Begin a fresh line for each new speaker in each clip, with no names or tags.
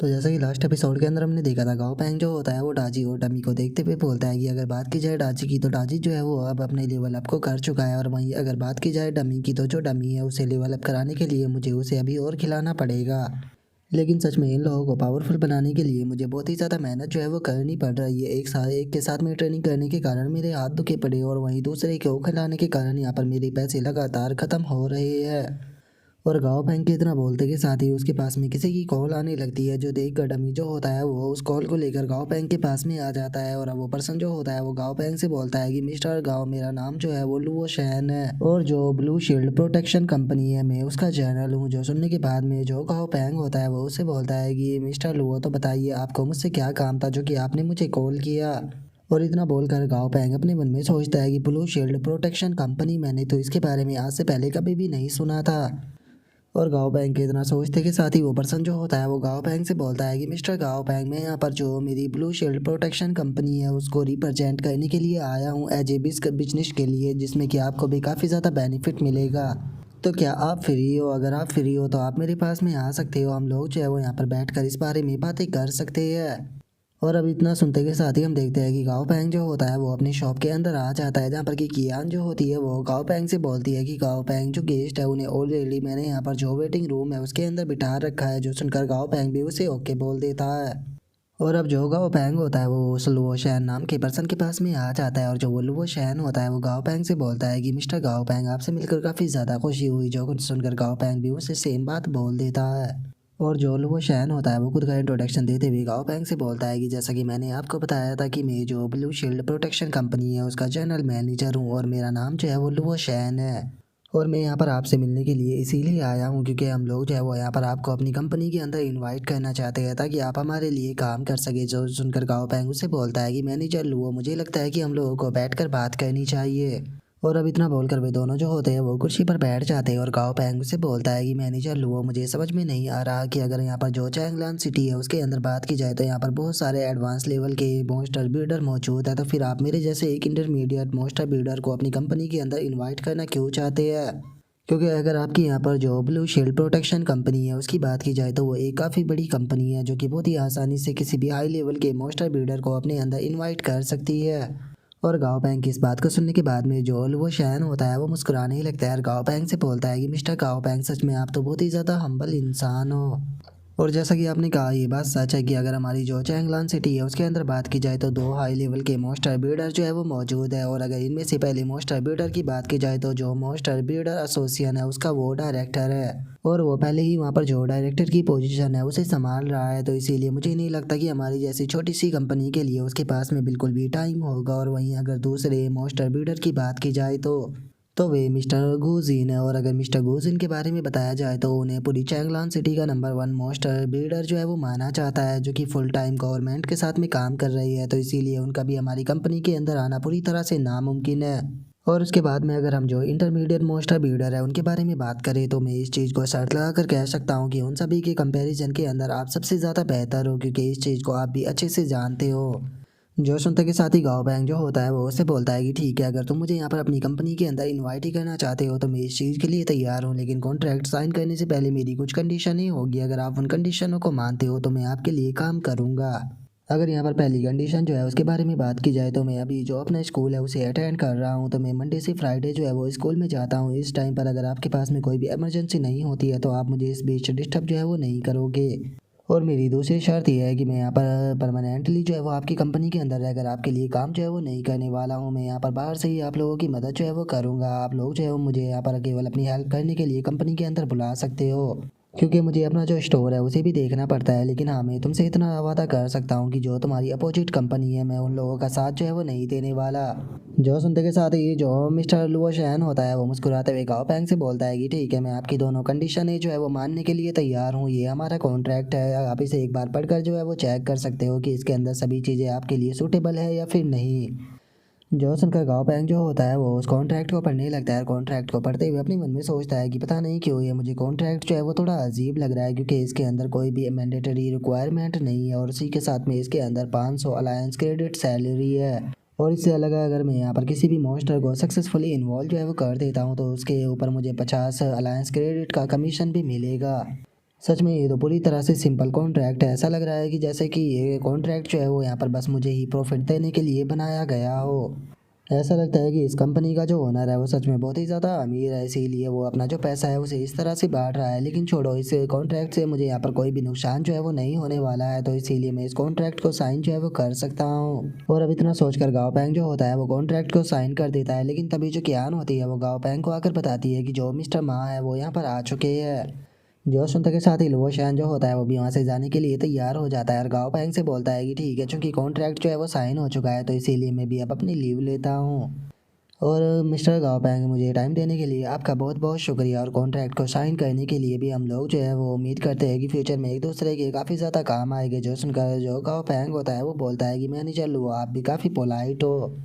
तो जैसा कि लास्ट एपिसोड के अंदर हमने देखा था, गाओ पैंग जो होता है वो डाजी और डमी को देखते हुए बोलता है कि अगर बात की जाए डाजी की तो डाजी जो है वो अब अपने लेवल अप को कर चुका है, और वहीं अगर बात की जाए डमी की तो जो डमी है उसे लेवल अप कराने के लिए मुझे उसे अभी और खिलाना पड़ेगा। लेकिन सच में इन लोगों को पावरफुल बनाने के लिए मुझे बहुत ही ज़्यादा मेहनत जो है वो करनी पड़ रही है। एक के साथ में ट्रेनिंग करने के कारण मेरे हाथ दुखे पड़े, और वहीं दूसरे को खिलाने के कारण यहाँ पर मेरे पैसे लगातार ख़त्म हो रहे हैं। और गाँव बैंक के इतना बोलते के साथ ही उसके पास में किसी की कॉल आने लगती है, जो देख कर डमी जो होता है वो उस कॉल को लेकर गाँव बैंक के पास में आ जाता है। और अब वो पर्सन जो होता है वो गाँव बैंक से बोलता है कि मिस्टर गाँव, मेरा नाम जो है वो लुओ शैन है, और जो ब्लू शील्ड प्रोटेक्शन कंपनी है मैं उसका जनरल हूँ। जो सुनने के बाद में जो गाँव बैंक होता है वो उससे बोलता है कि मिस्टर लुओ, तो बताइए आपको मुझसे क्या काम था जो कि आपने मुझे कॉल किया। और इतना बोलकर गाँव पैंग अपने मन में सोचता है कि ब्लू शील्ड प्रोटेक्शन कंपनी, मैंने तो इसके बारे में आज से पहले कभी भी नहीं सुना था। और गाँव बैंक के इतना सोचते के साथ ही वो पर्सन जो होता है वो गाँव बैंक से बोलता है कि मिस्टर गाँव बैंक, मैं यहाँ पर जो मेरी ब्लू शील्ड प्रोटेक्शन कंपनी है उसको रिप्रेजेंट करने के लिए आया हूँ एज ए बिजनेस के लिए, जिसमें कि आपको भी काफ़ी ज़्यादा बेनिफिट मिलेगा। तो क्या आप फ्री हो? अगर आप फ्री हो तो आप मेरे पास में आ सकते हो, हम लोग जो है वो यहाँ पर बैठ कर इस बारे में बातें कर सकते हैं। और अब इतना सुनते के साथ ही हम देखते हैं कि गाओ पैंग जो होता है वो अपनी शॉप के अंदर आ जाता है, जहाँ पर कि कियान जो होती है वो गाओ पैंग से बोलती है कि गाओ पैंग, जो गेस्ट है उन्हें ऑलरेडी मैंने यहाँ पर जो वेटिंग रूम है उसके अंदर बिठा रखा है। जो सुनकर गाओ पैंग भी उसे ओके बोल देता है। और अब जो गाओ पैंग होता है वो उस लुओ शैन नाम के पर्सन के पास में आ जाता है, और जो वो लुओ शैन होता है वो गाओ पैंग से बोलता है कि मिस्टर गाओ पैंग, आपसे मिलकर काफ़ी ज़्यादा खुशी हुई। जो कुछ सुनकर गाओ पैंग भी उसे सेम बात बोल देता है। और जो वो शैन होता है वो खुद का इंट्रोडक्शन देते हुए गाओ पैंग से बोलता है कि जैसा कि मैंने आपको बताया था कि मैं जो ब्लू शील्ड प्रोटेक्शन कंपनी है उसका जनरल मैनेजर हूँ, और मेरा नाम जो है वो लुओ शैन है। और मैं यहाँ पर आपसे मिलने के लिए इसीलिए आया हूँ क्योंकि हम लोग जो है वो यहाँ पर आपको अपनी कंपनी के अंदर इनवाइट करना चाहते हैं, ताकि आप हमारे लिए काम कर सके। जो सुनकर गाओ पैंग उससे बोलता है कि मैनेजर लुओ, मुझे लगता है कि हम लोगों को बैठकर बात करनी चाहिए। और अब इतना बोलकर वे दोनों जो होते हैं वो कुर्सी पर बैठ जाते हैं, और गाओ पैंग से बोलता है कि मैनेजर लुओ, मुझे समझ में नहीं आ रहा कि अगर यहाँ पर जो चैंगलान सिटी है उसके अंदर बात की जाए तो यहाँ पर बहुत सारे एडवांस लेवल के मोस्टर बिल्डर मौजूद है, तो फिर आप मेरे जैसे एक इंटरमीडिएट मोस्टर बिल्डर को अपनी कंपनी के अंदर इन्वाइट करना क्यों चाहते हैं? क्योंकि अगर आपकी यहाँ पर जो ब्लू शील्ड प्रोटेक्शन कंपनी है उसकी बात की जाए तो वो एक काफ़ी बड़ी कंपनी है, जो कि बहुत ही आसानी से किसी भी हाई लेवल के मोस्टर बिल्डर को अपने अंदर इनवाइट कर सकती है। और गाँव पैंग की इस बात को सुनने के बाद में जो वो शैन होता है वो मुस्कुराने ही लगता है, और गाँव पैंग से बोलता है कि मिस्टर गाँव पैंग, सच में आप तो बहुत ही ज़्यादा हम्बल इंसान हो। और जैसा कि आपने कहा, ये बात सच है कि अगर हमारी जो चैंगलान सिटी है उसके अंदर बात की जाए तो दो हाई लेवल के मोस्टर बिल्डर जो है वो मौजूद है, और अगर इनमें से पहले मोस्टर बिल्डर की बात की जाए तो जो मोस्टर बिल्डर एसोसिएशन है उसका वो डायरेक्टर है, और वो पहले ही वहाँ पर जो डायरेक्टर की पोजीशन है उसे संभाल रहा है। तो इसीलिए मुझे नहीं लगता कि हमारी जैसी छोटी सी कंपनी के लिए उसके पास में बिल्कुल भी टाइम होगा। और वहीं अगर दूसरे मोस्टर बिल्डर की बात की जाए तो वे मिस्टर गुजिन है, और अगर मिस्टर गुजिन के बारे में बताया जाए तो उन्हें पूरी चैंगलान सिटी का नंबर 1 मोस्टर बिल्डर जो है वो माना जाता है, जो कि फुल टाइम गवर्नमेंट के साथ में काम कर रही है। तो इसीलिए उनका भी हमारी कंपनी के अंदर आना पूरी तरह से नामुमकिन है। और उसके बाद में अगर हम जो इंटरमीडिएट मोस्टर बिल्डर है उनके बारे में बात करें तो मैं इस चीज़ को शर्त लगा कर कह सकता हूँ कि उन सभी के कंपैरिजन के अंदर आप सबसे ज़्यादा बेहतर हो, क्योंकि इस चीज़ को आप भी अच्छे से जानते हो। जो सुनते के साथ ही गाँव बैंक जो होता है वो उससे बोलता है कि ठीक है, अगर तुम मुझे यहाँ पर अपनी कंपनी के अंदर इनवाइट ही करना चाहते हो तो मैं इस चीज़ के लिए तैयार हूँ, लेकिन कॉन्ट्रैक्ट साइन करने से पहले मेरी कुछ कंडीशन ही होगी। अगर आप उन कंडीशनों को मानते हो तो मैं आपके लिए काम करूँगा। अगर यहाँ पर पहली कंडीशन जो है उसके बारे में बात की जाए तो मैं अभी जो अपना स्कूल है उसे अटेंड कर रहा हूँ, तो मैं मंडे से फ्राइडे जो है वो स्कूल में जाता हूँ। इस टाइम पर अगर आपके पास में कोई भी इमरजेंसी नहीं होती है तो आप मुझे इस बीच डिस्टर्ब जो है वो नहीं करोगे। और मेरी दूसरी शर्त यह है कि मैं यहाँ पर परमानेंटली जो है वो आपकी कंपनी के अंदर रहकर आपके लिए काम जो है वो नहीं करने वाला हूँ। मैं यहाँ पर बाहर से ही आप लोगों की मदद जो है वो करूँगा। आप लोग जो है वो मुझे यहाँ पर केवल अपनी हेल्प करने के लिए कंपनी के अंदर बुला सकते हो, क्योंकि मुझे अपना जो स्टोर है उसे भी देखना पड़ता है। लेकिन हाँ, मैं तुमसे इतना वादा कर सकता हूँ कि जो तुम्हारी अपोजिट कंपनी है मैं उन लोगों का साथ जो है वो नहीं देने वाला। जो सुनते के साथ ही जो मिस्टर लुओ शैन होता है वो मुस्कुराते हुए गाओ पैंग से बोलता है कि ठीक है, मैं आपकी दोनों कंडीशन है जो है वो मानने के लिए तैयार हूँ। ये हमारा कॉन्ट्रैक्ट है, आप इसे एक बार पढ़कर जो है वो चेक कर सकते हो कि इसके अंदर सभी चीज़ें आपके लिए सूटेबल है या फिर नहीं। जो सुनकर गाँव पैंग जो होता है वो उस कॉन्ट्रैक्ट को पढ़ने लगता है। कॉन्ट्रैक्ट को पढ़ते हुए अपने मन में सोचता है कि पता नहीं क्यों ये मुझे कॉन्ट्रैक्ट जो है वो थोड़ा अजीब लग रहा है, क्योंकि इसके अंदर कोई भी मैंडेटरी रिक्वायरमेंट नहीं है, और उसी के साथ में इसके अंदर 500 अलायंस क्रेडिट सैलरी है। और इससे अलग अगर मैं यहाँ पर किसी भी मॉन्स्टर को सक्सेसफुली इन्वॉल्व जो है वो कर देता हूँ तो उसके ऊपर मुझे 50 अलायंस क्रेडिट का कमीशन भी मिलेगा। सच में ये तो पूरी तरह से सिंपल कॉन्ट्रैक्ट है। ऐसा लग रहा है कि जैसे कि ये कॉन्ट्रैक्ट जो है वो यहाँ पर बस मुझे ही प्रॉफिट देने के लिए बनाया गया हो। ऐसा लगता है कि इस कंपनी का जो ओनर है वो सच में बहुत ही ज़्यादा अमीर है, इसीलिए वो अपना जो पैसा है उसे इस तरह से बांट रहा है। लेकिन छोड़ो, इस कॉन्ट्रैक्ट से मुझे यहाँ पर कोई भी नुकसान जो है वो नहीं होने वाला है, तो इसीलिए मैं इस कॉन्ट्रैक्ट को साइन जो है वो कर सकता हूँ। और अब इतना सोचकर गाओ पैंग जो होता है वो कॉन्ट्रैक्ट को साइन कर देता है। लेकिन तभी जो कियान होती है वो गाओ पैंग को आकर बताती है कि जो मिस्टर मा है वो यहाँ पर आ चुके हैं। जो सुनते के साथ ही लुओ शैन जो होता है वो भी वहाँ से जाने के लिए तैयार हो जाता है और गाओ पैंग से बोलता है कि ठीक है, चूंकि कॉन्ट्रैक्ट जो है वो साइन हो चुका है तो इसीलिए मैं भी अब अपनी लीव लेता हूँ। और मिस्टर गाओ पैंग, मुझे टाइम देने के लिए आपका बहुत बहुत शुक्रिया। और कॉन्ट्रैक्ट को साइन करने के लिए भी हम लोग जो है वो उम्मीद करते हैं कि फ्यूचर में एक दूसरे के काफ़ी ज़्यादा काम आएंगे। जो सुनकर जो गाओ पैंग होता है वो बोलता है कि मैनेजर लुओ, आप भी काफ़ी पोलाइट हो।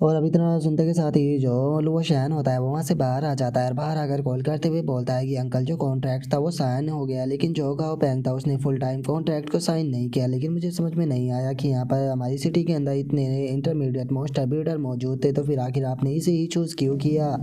और अब इतना सुनते के साथ ही जो लुओ शैन होता है वो वहाँ से बाहर आ जाता है और बाहर आकर कॉल करते हुए बोलता है कि अंकल, जो कॉन्ट्रैक्ट था वो साइन हो गया, लेकिन जो गाओ पैंग था उसने फुल टाइम कॉन्ट्रैक्ट को साइन नहीं किया। लेकिन मुझे समझ में नहीं आया कि यहाँ पर हमारी सिटी के अंदर इतने इंटरमीडिएट मोस्ट बिल्डर मौजूद थे, तो फिर आखिर आपने इसे ही चूज़ क्यों किया।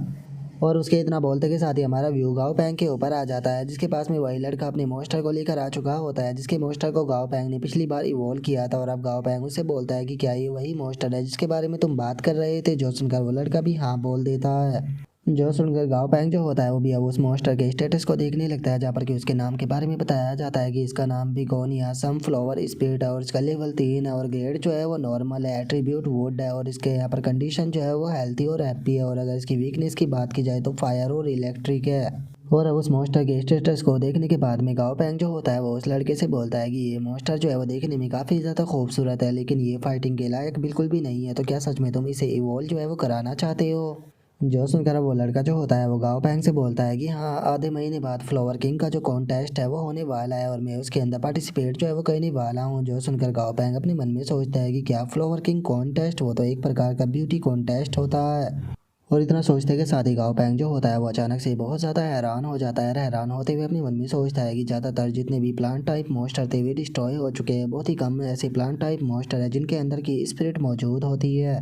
और उसके इतना बोलते के साथ ही हमारा व्यू गाओ पैंग के ऊपर आ जाता है, जिसके पास में वही लड़का अपने मोस्टर को लेकर आ चुका होता है, जिसके मोस्टर को गाओ पैंग ने पिछली बार इवॉल्व किया था। और अब गाओ पैंग उससे बोलता है कि क्या ये वही मोस्टर है जिसके बारे में तुम बात कर रहे थे। जो सुनकर वो लड़का भी हाँ बोल देता है। जो सुनकर गाओ पैंग जो होता है वो भी अब उस मॉन्स्टर के स्टेटस को देखने लगता है, जहाँ पर कि उसके नाम के बारे में बताया जाता है कि इसका नाम बिगोनिया सनफ्लावर स्पिरिट है और इसका लेवल 3 है और ग्रेड जो है वो नॉर्मल है, एट्रीब्यूट वुड है और इसके यहाँ पर कंडीशन जो है वो हेल्थी और हैप्पी है। और अगर इसकी वीकनेस की बात की जाए तो फायर और इलेक्ट्रिक है। और अब उस मॉन्स्टर के स्टेटस को देखने के बाद में गाओ पैंग जो होता है वो उस लड़के से बोलता है कि ये मॉन्स्टर जो है वो देखने में काफ़ी ज़्यादा खूबसूरत है, लेकिन ये फाइटिंग के लायक बिल्कुल भी नहीं है। तो क्या सच में तुम इसे इवॉल्व जो है वो कराना चाहते हो। जो सुनकर वो लड़का जो होता है वो गाओ पैंग से बोलता है कि हाँ, आधे महीने बाद फ्लावर किंग का जो कॉन्टेस्ट है वो होने वाला है और मैं उसके अंदर पार्टिसिपेट जो है वो करने वाला हूँ। जो सुनकर गाओ पैंग अपने मन में सोचता है कि क्या फ्लावर किंग कॉन्टेस्ट, वो तो एक प्रकार का ब्यूटी कॉन्टेस्ट होता है। और इतना सोचते के साथ ही गाओ पैंग जो होता है वो अचानक से बहुत ज़्यादा हैरान हो जाता है। और हैरान होते हुए अपने मन में सोचता है कि ज़्यादातर जितने भी प्लांट टाइप मॉन्स्टर थे वे डिस्ट्रॉय हो चुके हैं। बहुत ही कम ऐसे प्लांट टाइप मॉन्स्टर है जिनके अंदर की स्पिरिट मौजूद होती है।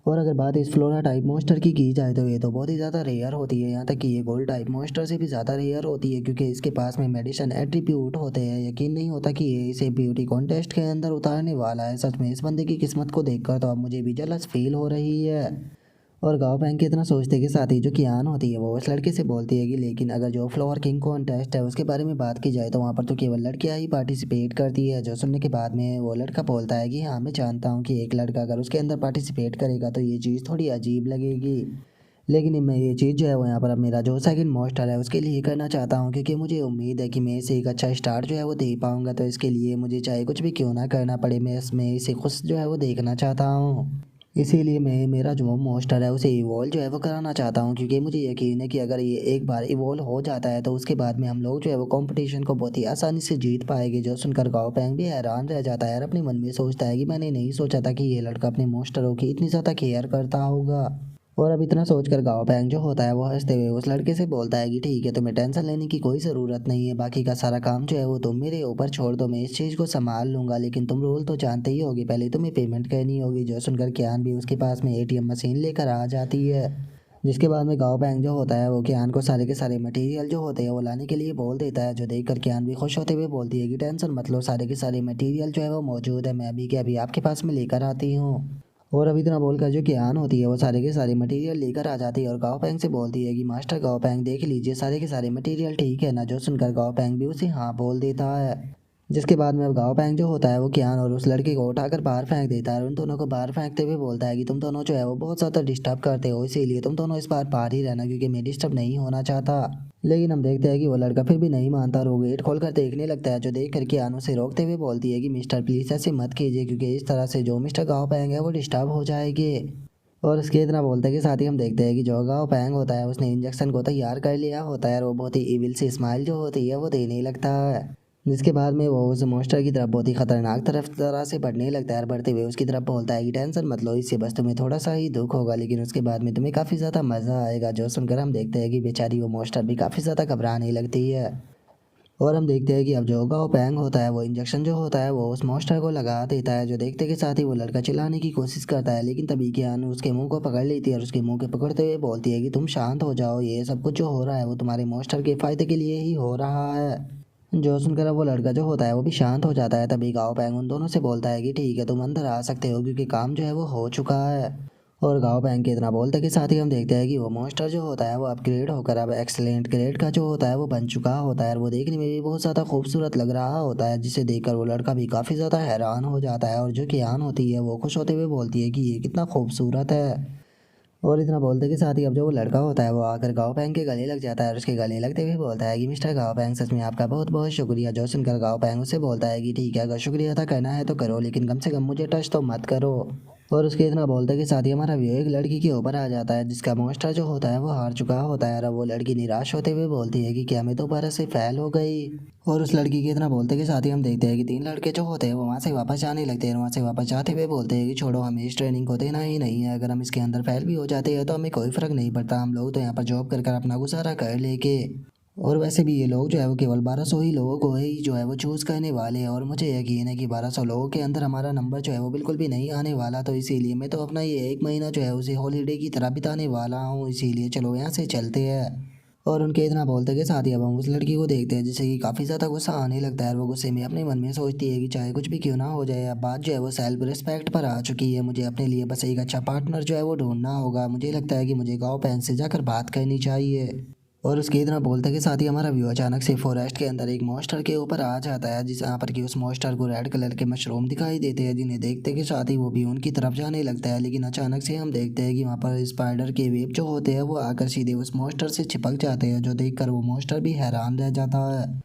और अगर बात इस फ्लोरा टाइप मॉन्स्टर की जाए तो ये तो बहुत ही ज़्यादा रेयर होती है, यहाँ तक कि ये गोल्ड टाइप मॉन्स्टर से भी ज़्यादा रेयर होती है, क्योंकि इसके पास में मेडिसिन एट्रीब्यूट होते हैं। यकीन नहीं होता कि ये इसे ब्यूटी कॉन्टेस्ट के अंदर उतारने वाला है। सच में इस बंदे की किस्मत को देखकर तो अब मुझे भी जलस फील हो रही है। और गाँव बैंक के इतना सोचते के साथ ही जो कियान होती है वो उस लड़के से बोलती है कि लेकिन अगर जो फ्लोर किंग कॉन्टेस्ट है उसके बारे में बात की जाए तो वहाँ पर तो केवल लड़कियाँ ही पार्टिसिपेट करती है। जो सुनने के बाद में वो लड़का बोलता है कि हाँ, मैं जानता हूँ कि एक लड़का अगर उसके अंदर पार्टिसिपेट करेगा तो ये चीज़ थोड़ी अजीब लगेगी, लेकिन मैं ये चीज़ जो है वो यहाँ पर अब मेरा जो सेकंड मॉन्स्टर है उसके लिए करना चाहता हूँ, क्योंकि मुझे उम्मीद है कि मैं इसे एक अच्छा स्टार्ट जो है वो दे पाऊँगा। तो इसके लिए मुझे चाहे कुछ भी क्यों ना करना पड़े, मैं इसमें इसे खुश जो है वो देखना चाहता हूँ। इसीलिए मैं मेरा जो मॉन्स्टर है उसे इवॉल्व जो है वो कराना चाहता हूँ, क्योंकि मुझे यकीन है कि अगर ये एक बार इवॉल्व हो जाता है तो उसके बाद में हम लोग जो है वो कंपटीशन को बहुत ही आसानी से जीत पाएंगे। जो सुनकर गाओ पैंग भी हैरान रह जाता है और अपने मन में सोचता है कि मैंने नहीं सोचा था कि ये लड़का अपने मॉन्स्टरों की इतनी ज़्यादा केयर करता होगा। और अब इतना सोचकर गाओ पैंग जो होता है वो हंसते हुए उस लड़के से बोलता है कि ठीक है, तुम्हें टेंशन लेने की कोई ज़रूरत नहीं है, बाकी का सारा काम जो है वो तुम मेरे ऊपर छोड़ दो, मैं इस चीज़ को संभाल लूँगा। लेकिन तुम रूल तो जानते ही होगी, पहले तुम्हें पेमेंट करनी होगी। जो सुनकर कियान भी उसके पास में एटीएम मशीन लेकर आ जाती है, जिसके बाद में गाओ पैंग जो होता है वो कियान को सारे के सारे मटेरियल जो होते हैं वो लाने के लिए बोल देता है। जो देखकर कियान भी खुश होते हुए बोलती है कि टेंशन मत लो, सारे के सारे मटेरियल जो है वो मौजूद है, मैं अभी के अभी आपके पास में लेकर आती हूँ। और अभी इतना बोलकर जो कियान होती है वो सारे के सारे मटेरियल लेकर आ जाती है और गाओ पैंग से बोलती है कि मास्टर गाओ पैंग, देख लीजिए सारे के सारे मटेरियल ठीक है ना। जो सुनकर गाओ पैंग भी उसे हाँ बोल देता है, जिसके बाद में अब गाओ पैंग जो होता है वो कियान और उस लड़के को उठाकर बाहर फेंक देता है और उन दोनों को बाहर फेंकते हुए बोलता है कि तुम दोनों जो है वो बहुत ज़्यादा डिस्टर्ब करते हो, इसीलिए तुम दोनों इस बार बाहर ही रहना, क्योंकि मैं डिस्टर्ब नहीं होना चाहता। लेकिन हम देखते हैं कि वो लड़का फिर भी नहीं मानता और वो गेट खोलकर देखने लगता है। जो देख कर कियान उसे रोकते हुए बोलती है कि मिस्टर प्लीज़ ऐसे मत कीजिए, क्योंकि इस तरह से जो मिस्टर गाओ पैंग है वो डिस्टर्ब हो जाएंगे। और उसके इतना बोलते के साथ ही हम देखते हैं कि जो गाओ पैंग होता है उसने इंजेक्शन को तैयार कर लिया होता है और वो बहुत ही इविल सी स्माइल जो होती है वो देने लगता है, जिसके बाद में वो उस मॉन्स्टर की तरफ बहुत ही खतरनाक तरह से बढ़ने लगता है और बढ़ते हुए उसकी तरफ बोलता है कि टेंशन मत लो, इससे बस तुम्हें थोड़ा सा ही दुख होगा, लेकिन उसके बाद में तुम्हें काफ़ी ज़्यादा मज़ा आएगा। जो सुनकर हम देखते हैं कि बेचारी वो मॉन्स्टर भी काफ़ी ज़्यादा घबराने लगती है। और हम देखते हैं कि अब जो गाओ पैंग होता है वो इंजेक्शन जो होता है वो उस मॉन्स्टर को लगा देता है। जो देखते के साथ ही वो लड़का चिल्लाने की कोशिश करता है, लेकिन तभी कियान उसके मुंह को पकड़ लेती है और उसके मुंह के पकड़ते हुए बोलती है कि तुम शांत हो जाओ, ये सब कुछ जो हो रहा है वो तुम्हारे मॉन्स्टर के फ़ायदे के लिए ही हो रहा है। जो सुनकर अब वो लड़का जो होता है वो भी शांत हो जाता है। तभी गाओ पैंग उन दोनों से बोलता है कि ठीक है, तुम अंदर आ सकते हो क्योंकि काम जो है वो हो चुका है। और गाओ पैंग के इतना बोलते के साथ ही हम देखते हैं कि वो मॉन्स्टर जो होता है वो अपग्रेड होकर अब एक्सलेंट ग्रेड का जो होता है वो बन चुका होता है। और वो देखने में भी बहुत ज़्यादा खूबसूरत लग रहा होता है, जिसे देखकर वो लड़का भी काफ़ी ज़्यादा हैरान हो जाता है। और जो कियान होती है वो खुश होते हुए बोलती है कि ये कितना खूबसूरत है। और इतना बोलते के साथ ही अब जो वो लड़का होता है वो आकर गाओ पैंग के गले लग जाता है और उसके गले लगते हुए बोलता है कि मिस्टर गाओ पैंग, सच में आपका बहुत बहुत शुक्रिया। जो सुनकर गाओ पैंग उससे बोलता है कि ठीक है, अगर शुक्रिया अदा करना है तो करो, लेकिन कम से कम मुझे टच तो मत करो। और उसके इतना बोलते के साथ ही हमारा व्यू एक लड़की के ऊपर आ जाता है जिसका मॉन्स्टर जो होता है वो हार चुका होता है। और अब वो लड़की निराश होते हुए बोलती है कि क्या मैं दोबारा से फेल हो गई। और उस लड़की के इतना बोलते के साथ ही हम देखते हैं कि तीन लड़के जो होते हैं वो वहाँ से वापस जाने लगते हैं। वहाँ से वापस जाते हुए बोलते हैं कि छोड़ो, हमें इस ट्रेनिंग को देना ही नहीं है। अगर हम इसके अंदर फेल भी हो जाते हैं तो हमें कोई फ़र्क नहीं पड़ता, हम लोग तो यहाँ पर जॉब कर कर अपना गुजारा कर लेके। और वैसे भी ये लोग जो है वो केवल 1200 ही लोगों को ही जो है वो चूज़ करने वाले हैं। और मुझे यकीन है कि 1200 लोगों के अंदर हमारा नंबर जो है वो बिल्कुल भी नहीं आने वाला। तो इसीलिए मैं तो अपना ये एक महीना जो है उसे हॉलीडे की तरह बिताने वाला हूँ। इसीलिए चलो यहाँ से चलते हैं। और उनके इतना बोलते के साथ ही अब हम उस लड़की को देखते हैं जिसे कि काफ़ी ज़्यादा गुस्सा आने लगता है। और वो गुस्से में अपने मन में सोचती है कि चाहे कुछ भी क्यों ना हो जाए, अब बात जो है वो सेल्फ रिस्पेक्ट पर आ चुकी है। मुझे अपने लिए बस एक अच्छा पार्टनर जो है वो ढूंढना होगा। मुझे लगता है कि मुझे गाँव पैन से जाकर बात करनी चाहिए। और उसके इतना बोलते के साथ ही हमारा व्यू अचानक से फॉरेस्ट के अंदर एक मॉन्स्टर के ऊपर आ जाता है, जिस यहाँ पर कि उस मॉन्स्टर को रेड कलर के मशरूम दिखाई देते हैं, जिन्हें देखते के साथ ही वो भी उनकी तरफ जाने लगता है। लेकिन अचानक से हम देखते हैं कि वहाँ पर स्पाइडर के वेब जो होते हैं वो आकर सीधे उस मॉन्स्टर से चिपक जाते हैं, जो देखकर वो मॉन्स्टर भी हैरान रह जाता है।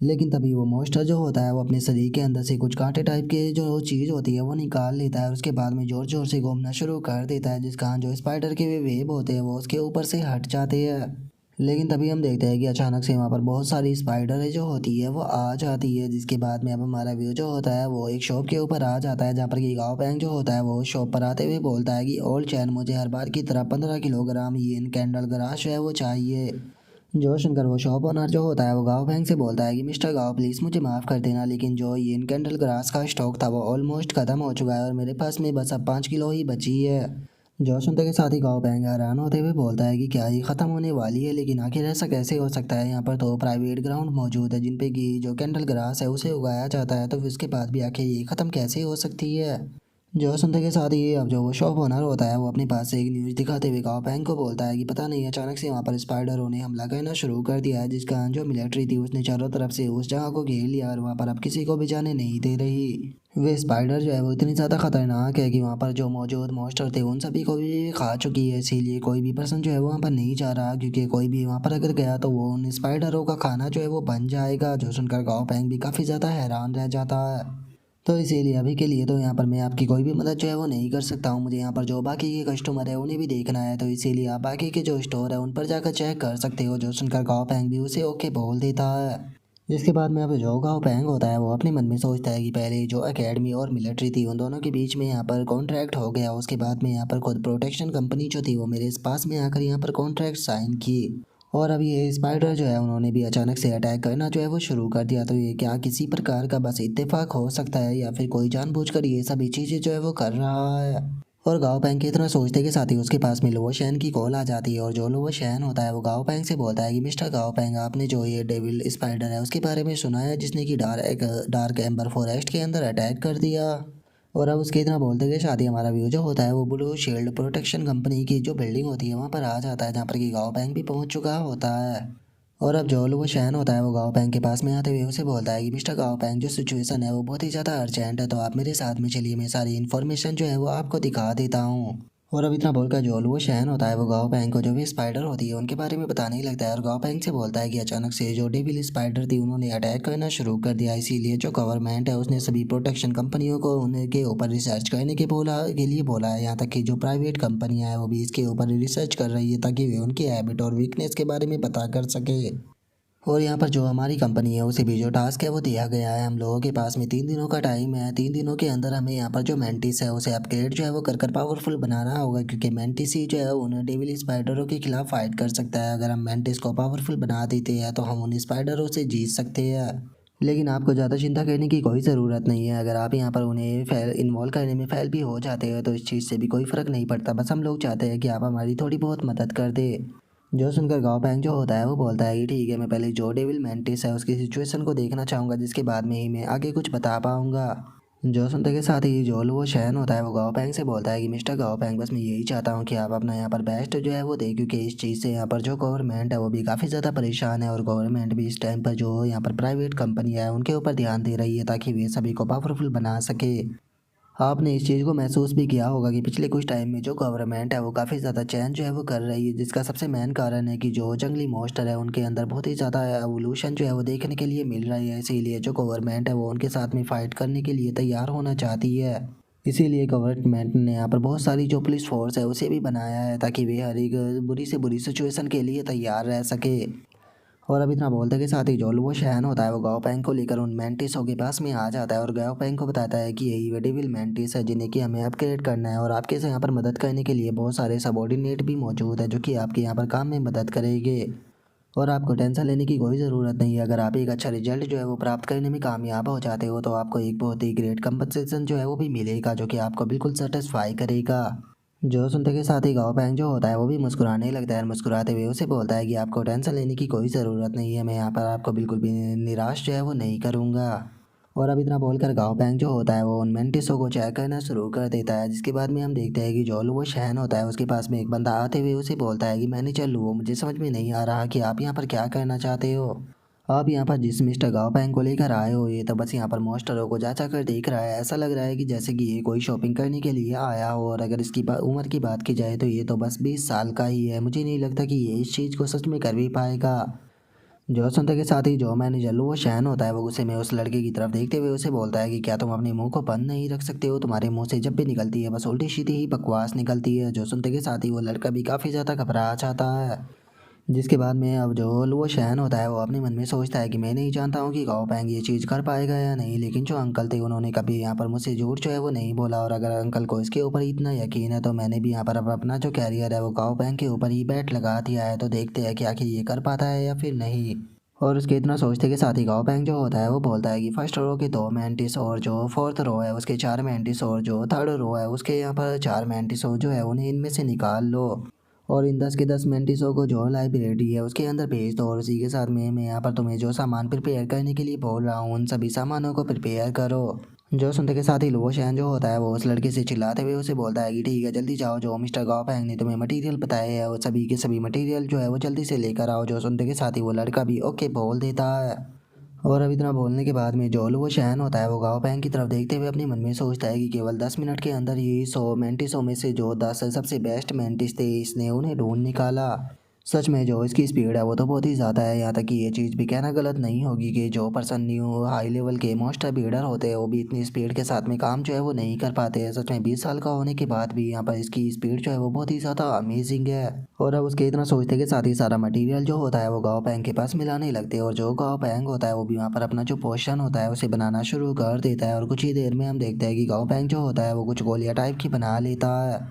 लेकिन तभी वो मॉन्स्टर जो होता है वो अपने शरीर के अंदर से कुछ कांटे टाइप के जो चीज़ होती है वो निकाल लेता है और उसके बाद में जोर जोर से घूमना शुरू कर देता है, जिस कारण जो स्पाइडर के वेब होते हैं वो उसके ऊपर से हट जाते हैं। लेकिन तभी हम देखते हैं कि अचानक से वहाँ पर बहुत सारी स्पाइडर जो होती है वो आ जाती है, जिसके बाद में अब हमारा व्यू जो होता है वो एक शॉप के ऊपर आ जाता है, जहाँ पर कि गाँव पैंग जो होता है वो शॉप पर आते हुए बोलता है कि ओल्ड चैन, मुझे हर बार की तरह 15 किलोग्राम ये इन कैंडल ग्रास है वो चाहिए। जो सुनकर वो शॉप ओनर जो होता है वो गाँव पैंग से बोलता है कि मिस्टर गाँव, प्लीज़ मुझे माफ़ कर देना, लेकिन जो ये इन कैंडल ग्रास का स्टॉक था वो ऑलमोस्ट ख़त्म हो चुका है और मेरे पास में बस अब 5 किलो ही बची है। जो सुनते के साथ ही गाँव पैंग हैरान होते हुए बोलता है कि क्या ये ख़त्म होने वाली है, लेकिन आखिर ऐसा कैसे हो सकता है। यहाँ पर तो प्राइवेट ग्राउंड मौजूद है जिन पे कि जो कैंडल ग्रास है उसे उगाया जाता है, तो उसके बाद भी आखिर ये ख़त्म कैसे हो सकती है। जो सुनते के साथ ही अब जो वो शॉप ओनर होता है वो अपने पास से एक न्यूज़ दिखाते हुए गाँव पैंग को बोलता है कि पता नहीं अचानक से वहाँ पर स्पाइडरों ने हमला करना शुरू कर दिया है, जिसका जो मिलिट्री थी उसने चारों तरफ से उस जगह को घेर लिया और वहाँ पर अब किसी को भी जाने नहीं दे रही। वे स्पाइडर जो है वो इतनी ज़्यादा खतरनाक है कि वहाँ पर जो मौजूद मॉन्स्टर थे उन सभी को भी खा चुकी है। इसीलिए कोई भी पर्सन जो है वहाँ पर नहीं जा रहा, क्योंकि कोई भी वहाँ पर अगर गया तो वो उन स्पाइडरों का खाना जो है वो बन जाएगा। जो सुनकर गाँव पैंग भी काफ़ी ज़्यादा हैरान रह जाता है। तो इसीलिए अभी के लिए तो यहाँ पर मैं आपकी कोई भी मदद जो है वो नहीं कर सकता हूँ। मुझे यहाँ पर जो बाकी के कस्टमर है उन्हें भी देखना है, तो इसीलिए आप बाकी के जो स्टोर है उन पर जाकर चेक कर सकते हो। जो सुनकर गाँव पैंग भी उसे ओके बोल देता है। जिसके बाद में अब जो गाँव पैंग होता है वो अपने मन में सोचता है कि पहले जो एकेडमी और मिलिट्री थी उन दोनों के बीच में यहाँ पर कॉन्ट्रैक्ट हो गया। उसके बाद में यहाँ पर खुद प्रोटेक्शन कंपनी जो थी वो मेरे पास में आकर यहाँ पर कॉन्ट्रैक्ट साइन की। और अब ये स्पाइडर जो है उन्होंने भी अचानक से अटैक करना जो है वो शुरू कर दिया। तो ये क्या किसी प्रकार का बस इत्तेफाक हो सकता है या फिर कोई जानबूझकर ये सभी चीज़ें जो है वो कर रहा है। और गाँव पैंग के इतना सोचते के साथ ही उसके पास में लोअर शैन की कॉल आ जाती है। और जो लोअर शैन होता है वो गाँव पैंग से बोलता है कि मिस्टर गाँव पैंग, आपने जो ये डेविल स्पाइडर है उसके बारे में सुना है जिसने कि डार्क एम्बर फॉरेस्ट के अंदर अटैक कर दिया। और अब उसके इतना बोलते गए शादी हमारा व्यू जो होता है वो ब्लू शील्ड प्रोटेक्शन कंपनी की जो बिल्डिंग होती है वहाँ पर आ जाता है, जहाँ पर कि गाँव बैंक भी पहुँच चुका होता है। और अब जो वो शहन होता है वो गाँव बैंक के पास में आते हुए उसे बोलता है कि मिस्टर गाँव बैंक, जो सिचुएशन है वो बहुत ही ज़्यादा अर्जेंट है, तो आप मेरे साथ में चलिए, मैं सारी इन्फॉर्मेशन जो है वो आपको दिखा देता हूँ। और अब इतना बोलकर जो वो शहन होता है वो गाँव बैंक को जो भी स्पाइडर होती है उनके बारे में बताने लगता है। और गाँव बैंक से बोलता है कि अचानक से जो डेविल स्पाइडर थी उन्होंने अटैक करना शुरू कर दिया, इसीलिए जो गवर्नमेंट है उसने सभी प्रोटेक्शन कंपनियों को उनके ऊपर रिसर्च करने के लिए बोला है। यहाँ तक कि जो प्राइवेट कंपनियाँ हैं वो भी इसके ऊपर रिसर्च कर रही है, ताकि वे उनकी हैबिट और वीकनेस के बारे में पता कर सके। और यहाँ पर जो हमारी कंपनी है उसे भी जो टास्क है वो दिया गया है। हम लोगों के पास में 3 दिनों का टाइम है। 3 दिनों के अंदर हमें यहाँ पर जो मेंटिस है उसे अपग्रेड जो है वो कर पावरफुल बनाना होगा, क्योंकि मेंटिस ही जो है उन डेविल स्पाइडरों के खिलाफ फाइट कर सकता है। अगर हम मेंटिस को पावरफुल बना देते हैं तो हम उन स्पाइडरों से जीत सकते हैं। लेकिन आपको ज़्यादा चिंता करने की कोई ज़रूरत नहीं है। अगर आप यहाँ पर उन्हें फेल इन्वॉल्व करने में फेल भी हो जाते हैं तो इस चीज़ से भी कोई फ़र्क नहीं पड़ता। बस हम लोग चाहते हैं कि आप हमारी थोड़ी बहुत मदद कर दें। जो सुनकर गाओ पैंग जो होता है वो बोलता है कि ठीक है, मैं पहले जो डेविल मैंटिस है उसकी सिचुएशन को देखना चाहूँगा, जिसके बाद में ही मैं आगे कुछ बता पाऊँगा। जो सुनते के साथ ही जो वो शहन होता है वो गाओ पैंग से बोलता है कि मिस्टर गाओ पैंग, बस मैं यही चाहता हूँ कि आप अपना यहाँ पर बेस्ट जो है वो दें, क्योंकि इस चीज़ से यहाँ पर जो गवर्नमेंट है वो भी काफ़ी ज़्यादा परेशान है, और गवर्नमेंट भी इस टाइम पर जो यहाँ पर प्राइवेट कंपनी है उनके ऊपर ध्यान दे रही है ताकि वे सभी को पावरफुल बना सके। आपने इस चीज़ को महसूस भी किया होगा कि पिछले कुछ टाइम में जो गवर्नमेंट है वो काफ़ी ज़्यादा चेंज जो है वो कर रही है, जिसका सबसे मेन कारण है कि जो जंगली मॉन्स्टर है उनके अंदर बहुत ही ज़्यादा एवोल्यूशन जो है वो देखने के लिए मिल रही है। इसीलिए जो गवर्नमेंट है वो उनके साथ में फ़ाइट करने के लिए तैयार होना चाहती है। इसीलिए गवर्नमेंट ने यहाँ पर बहुत सारी जो पुलिस फोर्स है उसे भी बनाया है ताकि वे हर एक बुरी से बुरी सिचुएशन के लिए तैयार रह सके। और अब इतना बोलते के साथ ही जो वो शहन होता है वो गाओ पैंग को लेकर उन मेंटिसों के पास में आ जाता है, और गाओ पैंग को बताता है कि यही वे डेविल मेंटिस है जिन्हें कि हमें अपग्रेड करना है, और आपके से यहाँ पर मदद करने के लिए बहुत सारे सबॉर्डिनेट भी मौजूद है जो कि आपके यहाँ पर काम में मदद करेंगे। और आपको टेंशन लेने की कोई ज़रूरत नहीं है। अगर आप एक अच्छा रिजल्ट जो है वो प्राप्त करने में कामयाब हो जाते हो तो आपको एक बहुत ही ग्रेट कंपनसेशन जो है वो भी मिलेगा, जो कि आपको बिल्कुल सेटिस्फाई करेगा। जो सुनते के साथ ही गाओ पैंग जो होता है वो भी मुस्कुराने लगता है, और मुस्कुराते हुए उसे बोलता है कि आपको टेंशन लेने की कोई ज़रूरत नहीं है, मैं यहाँ पर आपको बिल्कुल भी निराश जो है वो नहीं करूँगा। और अब इतना बोलकर गाओ पैंग जो होता है वो उन मेंटिसों को चेक करना शुरू कर देता है, जिसके बाद में हम देखते हैं कि जो वो शहन होता है उसके पास में एक बंदा आते हुए उसे बोलता है कि मैनेजर लुओ, मुझे समझ में नहीं आ रहा कि आप यहाँ पर क्या करना चाहते हो। आप यहाँ पर जिस मिस्टर गाओ पैंग को लेकर आए हो ये तो बस यहाँ पर मॉन्स्टरों को जांचा कर देख रहा है। ऐसा लग रहा है कि जैसे कि ये कोई शॉपिंग करने के लिए आया हो, और अगर इसकी उम्र की बात की जाए तो ये तो बस 20 साल का ही है। मुझे नहीं लगता कि ये इस चीज़ को सच में कर भी पाएगा। जो सुनते के साथ ही जो मैनेजर वो शहन होता है वो गुस्से में उस लड़के की तरफ देखते हुए उसे बोलता है कि क्या तुम अपने मुंह को बंद नहीं रख सकते हो, तुम्हारे मुंह से जब भी निकलती है बस उल्टी सीधी ही बकवास निकलती है। जो सुनते के साथ ही वो लड़का भी काफ़ी ज़्यादा घबरा जाता है, जिसके बाद में अब जो वो शहन होता है वो अपने मन में सोचता है कि मैं नहीं जानता हूँ कि गाओ पैंग ये चीज़ कर पाएगा या नहीं, लेकिन जो अंकल थे उन्होंने कभी यहाँ पर मुझसे झूठ जो है वो नहीं बोला, और अगर अंकल को इसके ऊपर इतना यकीन है तो मैंने भी यहाँ पर अब अपना जो कैरियर है वो गाओ पैंग के ऊपर ही बैट लगा दिया है। तो देखते हैं कि आखिर ये कर पाता है या फिर नहीं। और उसके इतना सोचते के साथ ही गाओ पैंग जो होता है वो बोलता है कि फर्स्ट रो के 2 मेंटिस और जो फोर्थ रो है उसके 4 मेंटिस और जो थर्ड रो है उसके यहाँ पर 4 मेंटिस हो जो है उन्हें इनमें से निकाल लो, और इन 10 के 10 मेंटिसों को जो लाइब्रेरी है उसके अंदर भेज दो, और उसी के साथ में मैं यहाँ पर तुम्हें जो सामान प्रिपेयर करने के लिए बोल रहा हूँ उन सभी सामानों को प्रिपेयर करो। जो सुनते के साथ ही लोगो शहन जो होता है वो उस लड़के से चिल्लाते हुए उसे बोलता है कि ठीक है जल्दी जाओ, जो मिस्टर गाओ पैंग ने तुम्हें मटेरियल बताए हैं वो सभी के सभी मटेरियल जो है वो जल्दी से लेकर आओ। जो सुनते के साथ ही वो लड़का भी ओके बोल देता है। और अब इतना बोलने के बाद में जो वो शहन होता है वो गाओ पैंग की तरफ देखते हुए अपने मन में सोचता है कि केवल 10 मिनट के अंदर ही 100 मेंटिसों में से जो 10 सबसे बेस्ट मेंटिस थे इसने उन्हें ढूंढ निकाला। सच में जो इसकी स्पीड है वो तो बहुत ही ज़्यादा है, यहाँ तक कि ये चीज़ भी कहना गलत नहीं होगी कि जो पर्सन न्यू हाई लेवल के मोस्टर बिल्डर होते हैं वो भी इतनी स्पीड के साथ में काम जो है वो नहीं कर पाते हैं। सच में 20 साल का होने के बाद भी यहाँ पर इसकी स्पीड जो है वो बहुत ही ज़्यादा अमेजिंग है। और अब उसके इतना सोचते के साथ ही सारा मटेरियल जो होता है वो गाओ पैंग के पास मिलाने लगते हैं, और जो गाओ पैंग होता है वो भी वहाँ पर अपना जो पोशन होता है उसे बनाना शुरू कर देता है, और कुछ ही देर में हम देखते हैं कि गाओ पैंग जो होता है वो कुछ गोलियां टाइप की बना लेता है।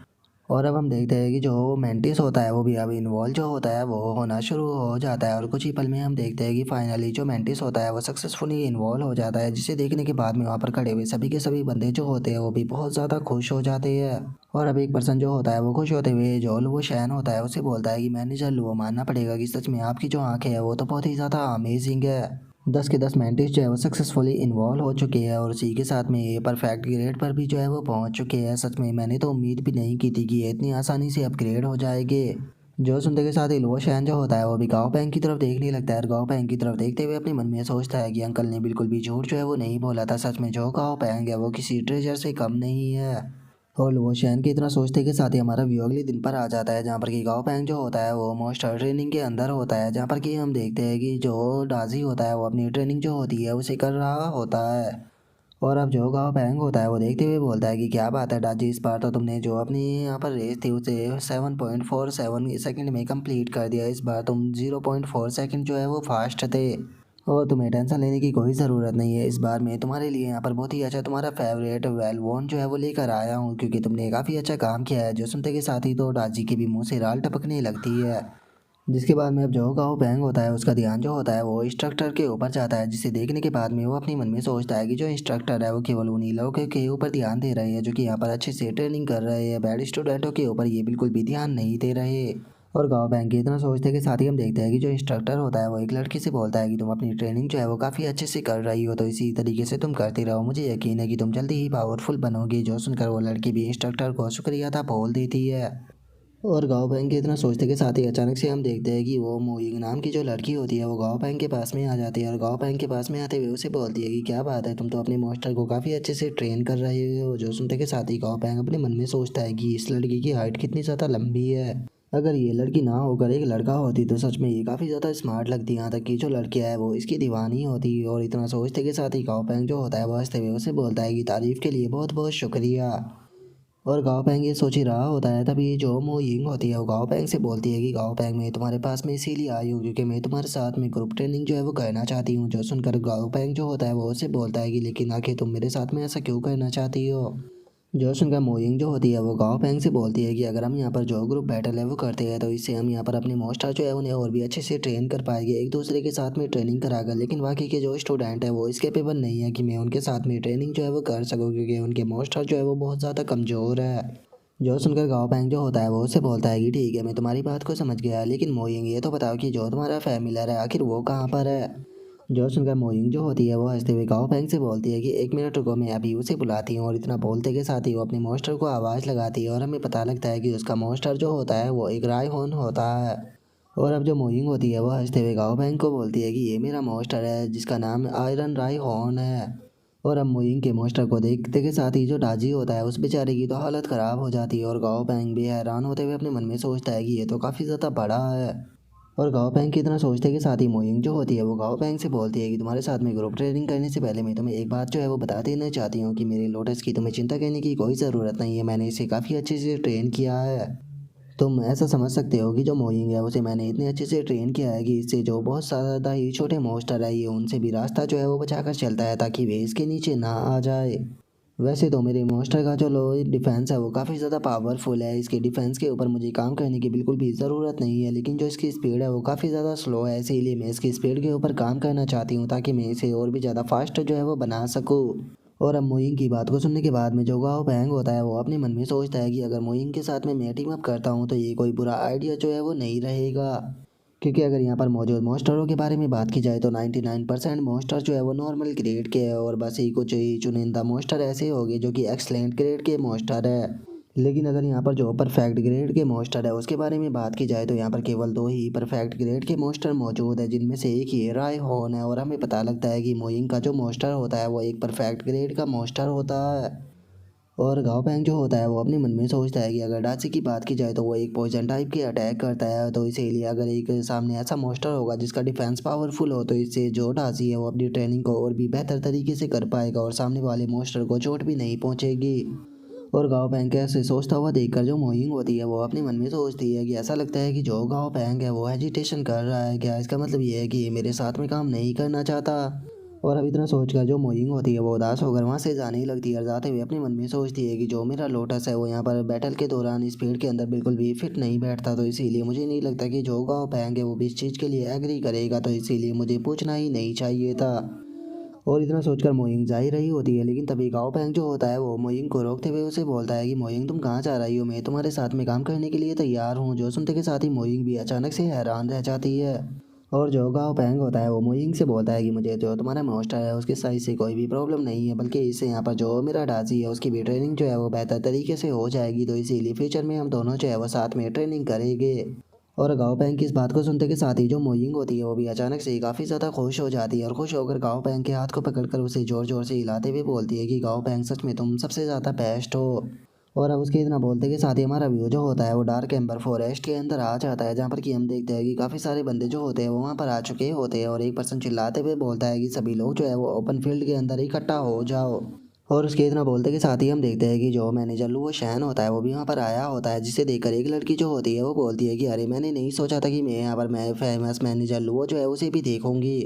और अब हम देखते हैं कि जो मेंटिस होता है वो भी अब इन्वॉल्व जो होता है वो होना शुरू हो जाता है, और कुछ ही पल में हम देखते हैं कि फाइनली जो मेंटिस होता है वो सक्सेसफुली इन्वॉल्व हो जाता है, जिसे देखने के बाद में वहाँ पर खड़े हुए सभी के सभी बंदे जो होते हैं वो भी बहुत ज़्यादा खुश हो जाते हैं। और अब एक पर्सन जो होता है वो खुश होते हुए जो वो शैन होता है उसे बोलता है कि मैनेजर लुओ, मानना पड़ेगा कि सच में आपकी जो आंखें हैं वो तो बहुत ही ज़्यादा अमेजिंग है। 10 के 10 मेंटिस जो है वो सक्सेसफुली इन्वॉल्व हो चुके हैं, और उसी के साथ में ये परफेक्ट ग्रेड पर भी जो है वो पहुंच चुके हैं। सच में मैंने तो उम्मीद भी नहीं की थी कि ये इतनी आसानी से अपग्रेड हो जाएंगे। जो सुनते के साथ ही लो शैन जो होता है वो भी गाओ पैंग की तरफ देखने लगता है, और गाओ पैंग की तरफ देखते हुए अपने मन में सोचता है कि अंकल ने बिल्कुल भी झूठ जो है वो नहीं बोला था। सच में जो गाओ पैंग है वो किसी ट्रेजर से कम नहीं है। और वो शैन के इतना सोचते के साथ ही हमारा व्यू अगले दिन पर आ जाता है, जहाँ पर कि गाओ पैंग जो होता है वो मोस्टर ट्रेनिंग के अंदर होता है, जहाँ पर कि हम देखते हैं कि जो डाजी होता है वो अपनी ट्रेनिंग जो होती है उसे कर रहा होता है। और अब जो गाओ पैंग होता है वो देखते हुए बोलता है कि क्या बात है डाजी, इस बार तो तुमने जो अपनी यहाँ पर रेस थी उसे 7.47 सेकंड में कंप्लीट कर दिया। इस बार तुम 0.4 सेकंड जो है वो फास्ट थे, और तुम्हें टेंशन लेने की कोई ज़रूरत नहीं है। इस बार मैं तुम्हारे लिए यहाँ पर बहुत ही अच्छा तुम्हारा फेवरेट वेलवोन जो है वो लेकर आया हूँ, क्योंकि तुमने काफ़ी अच्छा काम किया है। जो सुनते के साथ ही तो डाजी के भी मुंह से राल टपकने लगती है, जिसके बाद में अब जो गाओ पैंग होता है उसका ध्यान जो होता है वो इंस्ट्रक्टर के ऊपर जाता है, जिसे देखने के बाद में वो अपने मन में सोचता है कि जो इंस्ट्रक्टर है वो केवल उन्हीं लोगों के ऊपर ध्यान दे रहे हैं जो कि यहाँ पर अच्छे से ट्रेनिंग कर रहे हैं, बैड स्टूडेंटों के ऊपर ये बिल्कुल भी ध्यान नहीं दे रहे। और गाँव बैंक के इतना सोचते के साथ ही हम देखते हैं कि जो इंस्ट्रक्टर होता है वो एक लड़की से बोलता है कि तुम अपनी ट्रेनिंग जो है वो काफ़ी अच्छे से कर रही हो, तो इसी तरीके से तुम करती रहो, मुझे यकीन है कि तुम जल्दी ही पावरफुल बनोगी। जो सुनकर वो लड़की भी इंस्ट्रक्टर को शुक्रिया था बोल देती है। और गाँव बैंक के इतना सोचते के साथ ही अचानक से हम देखते हैं कि वो मोइंग नाम की जो लड़की होती है वो गाँव बैंक के पास में आ जाती है, और गाँव बैंक के पास में आते हुए उसे बोलती है कि क्या बात है, तुम तो अपने मास्टर को काफ़ी अच्छे से ट्रेन कर रहे हो। जो सुनते के साथ ही गाँव बैंक अपने मन में सोचता है कि इस लड़की की हाइट कितनी ज़्यादा लंबी है, अगर ये लड़की ना होकर एक लड़का होती तो सच में ये काफ़ी ज़्यादा स्मार्ट लगती। यहाँ तक कि जो लड़कियाँ है वो इसकी दीवानी होती। और इतना सोचते के साथ ही गाँव बैंक जो होता है वो हंसते हुए उसे बोलता है कि तारीफ़ के लिए बहुत बहुत शुक्रिया। और गाँव पेंग ये सोच ही रहा होता है, तभी जो मो यिंग होती है वो गाँव पेंग से बोलती है कि गाँव पेंग मैं तुम्हारे पास में इसीलिए आई हूँ क्योंकि मैं तुम्हारे साथ में ग्रुप ट्रेनिंग जो है वो करना चाहती हूँ। जो सुनकर गाँव पेंग जो होता है वो उससे बोलता है कि लेकिन आखिर तुम मेरे साथ में ऐसा क्यों करना चाहती हो। जो सुनकर मोइंग जो होती है वो गाँव पेंग से बोलती है कि अगर हम यहाँ पर जो ग्रुप बैटल है वो करते हैं तो इससे हम यहाँ पर अपने मोस्टर जो है उन्हें और भी अच्छे से ट्रेन कर पाएंगे एक दूसरे के साथ में ट्रेनिंग कराकर। लेकिन बाकी के जो स्टूडेंट है वो इस कैपेबल नहीं है कि मैं उनके साथ में ट्रेनिंग जो है वो कर सकूँ क्योंकि उनके मोस्टर जो है वो बहुत ज़्यादा कमज़ोर है। जो सुनकर गाँव पैंग जो होता है वो उससे बोलता है कि ठीक है मैं तुम्हारी बात को समझ गया, लेकिन मोइंग ये तो बताओ कि जो तुम्हारा फैमिलियर है आखिर वो कहाँ पर है। जो सुनकर मोइंग जो होती है वो हंसते हुए गाँव पैंग से बोलती है कि एक मिनट रुको मैं अभी उसे बुलाती हूँ। और इतना बोलते के साथ ही वो अपने मास्टर को आवाज़ लगाती है और हमें पता लगता है कि उसका मास्टर जो होता है वो एक रायहोन होता है। और अब जो मोइंग होती है वो हंसते हुए गाँव पैंग को बोलती है कि ये मेरा मास्टर है जिसका नाम आयरन रायहोन है। और अब मोइंग के मास्टर को देखते के साथ ही जो डाजी होता है उस बेचारे की तो हालत ख़राब हो जाती है। और गाँव पैंग भी हैरान होते हुए अपने मन में सोचता है कि ये तो काफ़ी ज़्यादा बड़ा है। और गाँव पैंग की इतना सोचते के साथ ही मोइंग जो होती है वो गाँव पैंग से बोलती है कि तुम्हारे साथ में ग्रुप ट्रेनिंग करने से पहले मैं तुम्हें एक बात जो है वो बता देना चाहती हूँ कि मेरे लोटस की तुम्हें चिंता करने की कोई ज़रूरत नहीं है, मैंने इसे काफ़ी अच्छे से ट्रेन किया है। तुम ऐसा समझ सकते हो कि जो मोइंग है उसे मैंने इतने अच्छे से ट्रेन किया है कि इससे जो बहुत ज़्यादा ही छोटे मॉन्स्टर है ये उनसे भी रास्ता जो है वो बचाकर चलता है ताकि वे इसके नीचे ना आ जाए। वैसे तो मेरे मॉन्स्टर का जो लो डिफेंस है वो काफ़ी ज़्यादा पावरफुल है, इसके डिफेंस के ऊपर मुझे काम करने की बिल्कुल भी ज़रूरत नहीं है, लेकिन जो इसकी स्पीड है वो काफ़ी ज़्यादा स्लो है, इसीलिए मैं इसकी स्पीड के ऊपर काम करना चाहती हूँ ताकि मैं इसे और भी ज़्यादा फास्ट जो है वो बना सकूँ। और अब मोइंग की बात को सुनने के बाद में जो गाँव बैंग होता है वो अपने मन में सोचता है कि अगर मोइंग के साथ में मैं टीम अप करता हूँ तो ये कोई बुरा आइडिया जो है वो नहीं रहेगा, क्योंकि अगर यहाँ पर मौजूद मॉन्स्टरों के बारे में बात की जाए तो 99% मॉन्स्टर जो है वो नॉर्मल ग्रेड के है और बस ही कुछ ही चुनिंदा मॉन्स्टर ऐसे हो गए जो कि एक्सलेंट ग्रेड के मॉन्स्टर है। लेकिन अगर यहाँ पर जो परफेक्ट ग्रेड के मॉन्स्टर है उसके बारे में बात की जाए तो यहाँ पर केवल दो ही परफेक्ट ग्रेड के मॉन्स्टर मौजूद है, जिनमें से एक ही राय हॉर्न है। और हमें पता लगता है कि मोइंग का जो मॉन्स्टर होता है वो एक परफेक्ट ग्रेड का मॉन्स्टर होता है। और गाँव पैंग जो होता है वो अपने मन में सोचता है कि अगर डाची की बात की जाए तो वो एक पॉइजन टाइप के अटैक करता है, तो इसीलिए अगर एक सामने ऐसा मॉन्स्टर होगा जिसका डिफेंस पावरफुल हो तो इससे जो डाची है वो अपनी ट्रेनिंग को और भी बेहतर तरीके से कर पाएगा और सामने वाले मॉन्स्टर को चोट भी नहीं पहुंचेगी। और गाँव पैंग ऐसे सोचता हुआ देखकर जो मोइंग होती है वो अपने मन में सोचती है कि ऐसा लगता है कि जो गाँव पैंग है वो हेजिटेशन कर रहा है, क्या इसका मतलब ये है कि ये मेरे साथ में काम नहीं करना चाहता। और अब इतना सोचकर जो मोइंग होती है वो उदास होकर वहाँ से जाने ही लगती है और जाते हुए अपने मन में सोचती है कि जो मेरा लोटस है वो यहाँ पर बैटल के दौरान इस भीड़ के अंदर बिल्कुल भी फिट नहीं बैठता, तो इसीलिए मुझे नहीं लगता कि जो गाँव पैंग है वो भी इस चीज़ के लिए एग्री करेगा, तो इसीलिए मुझे पूछना ही नहीं चाहिए था। और इतना सोचकर मोइंग जा ही रही होती है, लेकिन तभी गाँव पैंग जो होता है वो मोइंग को रोकते हुए उसे बोलता है कि मोइंग तुम कहाँ जा रही हो, मैं तुम्हारे साथ में काम करने के लिए तैयार हूँ। जो सुनते के साथ ही मोइंग भी अचानक से हैरान रह जाती है। और जो गाँव पैंग होता है वो मोइंग से बोलता है कि मुझे जो तुम्हारा मास्टर है उसके साइज से कोई भी प्रॉब्लम नहीं है, बल्कि इससे यहाँ पर जो मेरा डाजी है उसकी भी ट्रेनिंग जो है वो बेहतर तरीके से हो जाएगी, तो इसीलिए फ्यूचर में हम दोनों जो है वो साथ में ट्रेनिंग करेंगे। और गाँव पैंग की इस बात को सुनते के साथ ही जो मोइंग होती है वो भी अचानक से काफ़ी ज़्यादा खुश हो जाती है और खुश होकर गाँव पैंग के हाथ को पकड़कर उसे ज़ोर ज़ोर से हिलाते हुए बोलती है कि गाँव पैंग सच में तुम सबसे ज़्यादा बेस्ट हो। और अब उसके इतना बोलते के साथ ही हमारा व्यू जो होता है वो डार्क एम्बर फॉरेस्ट के अंदर आ जाता है, जहाँ पर कि हम देखते हैं कि काफ़ी सारे बंदे जो होते हैं वो वहाँ पर आ चुके होते हैं और एक पर्सन चिल्लाते हुए बोलता है कि सभी लोग जो है वो ओपन फील्ड के अंदर इकट्ठा हो जाओ। और उसके इतना बोलते के साथ ही हम देखते हैं कि जो मैनेजर लू वो शैन होता है वो भी वहाँ पर आया होता है, जिसे देखकर एक लड़की जो होती है वो बोलती है कि अरे मैंने नहीं सोचा था कि मैं यहाँ पर मैं फेमस मैनेजर लू जो है उसे भी देखूंगी।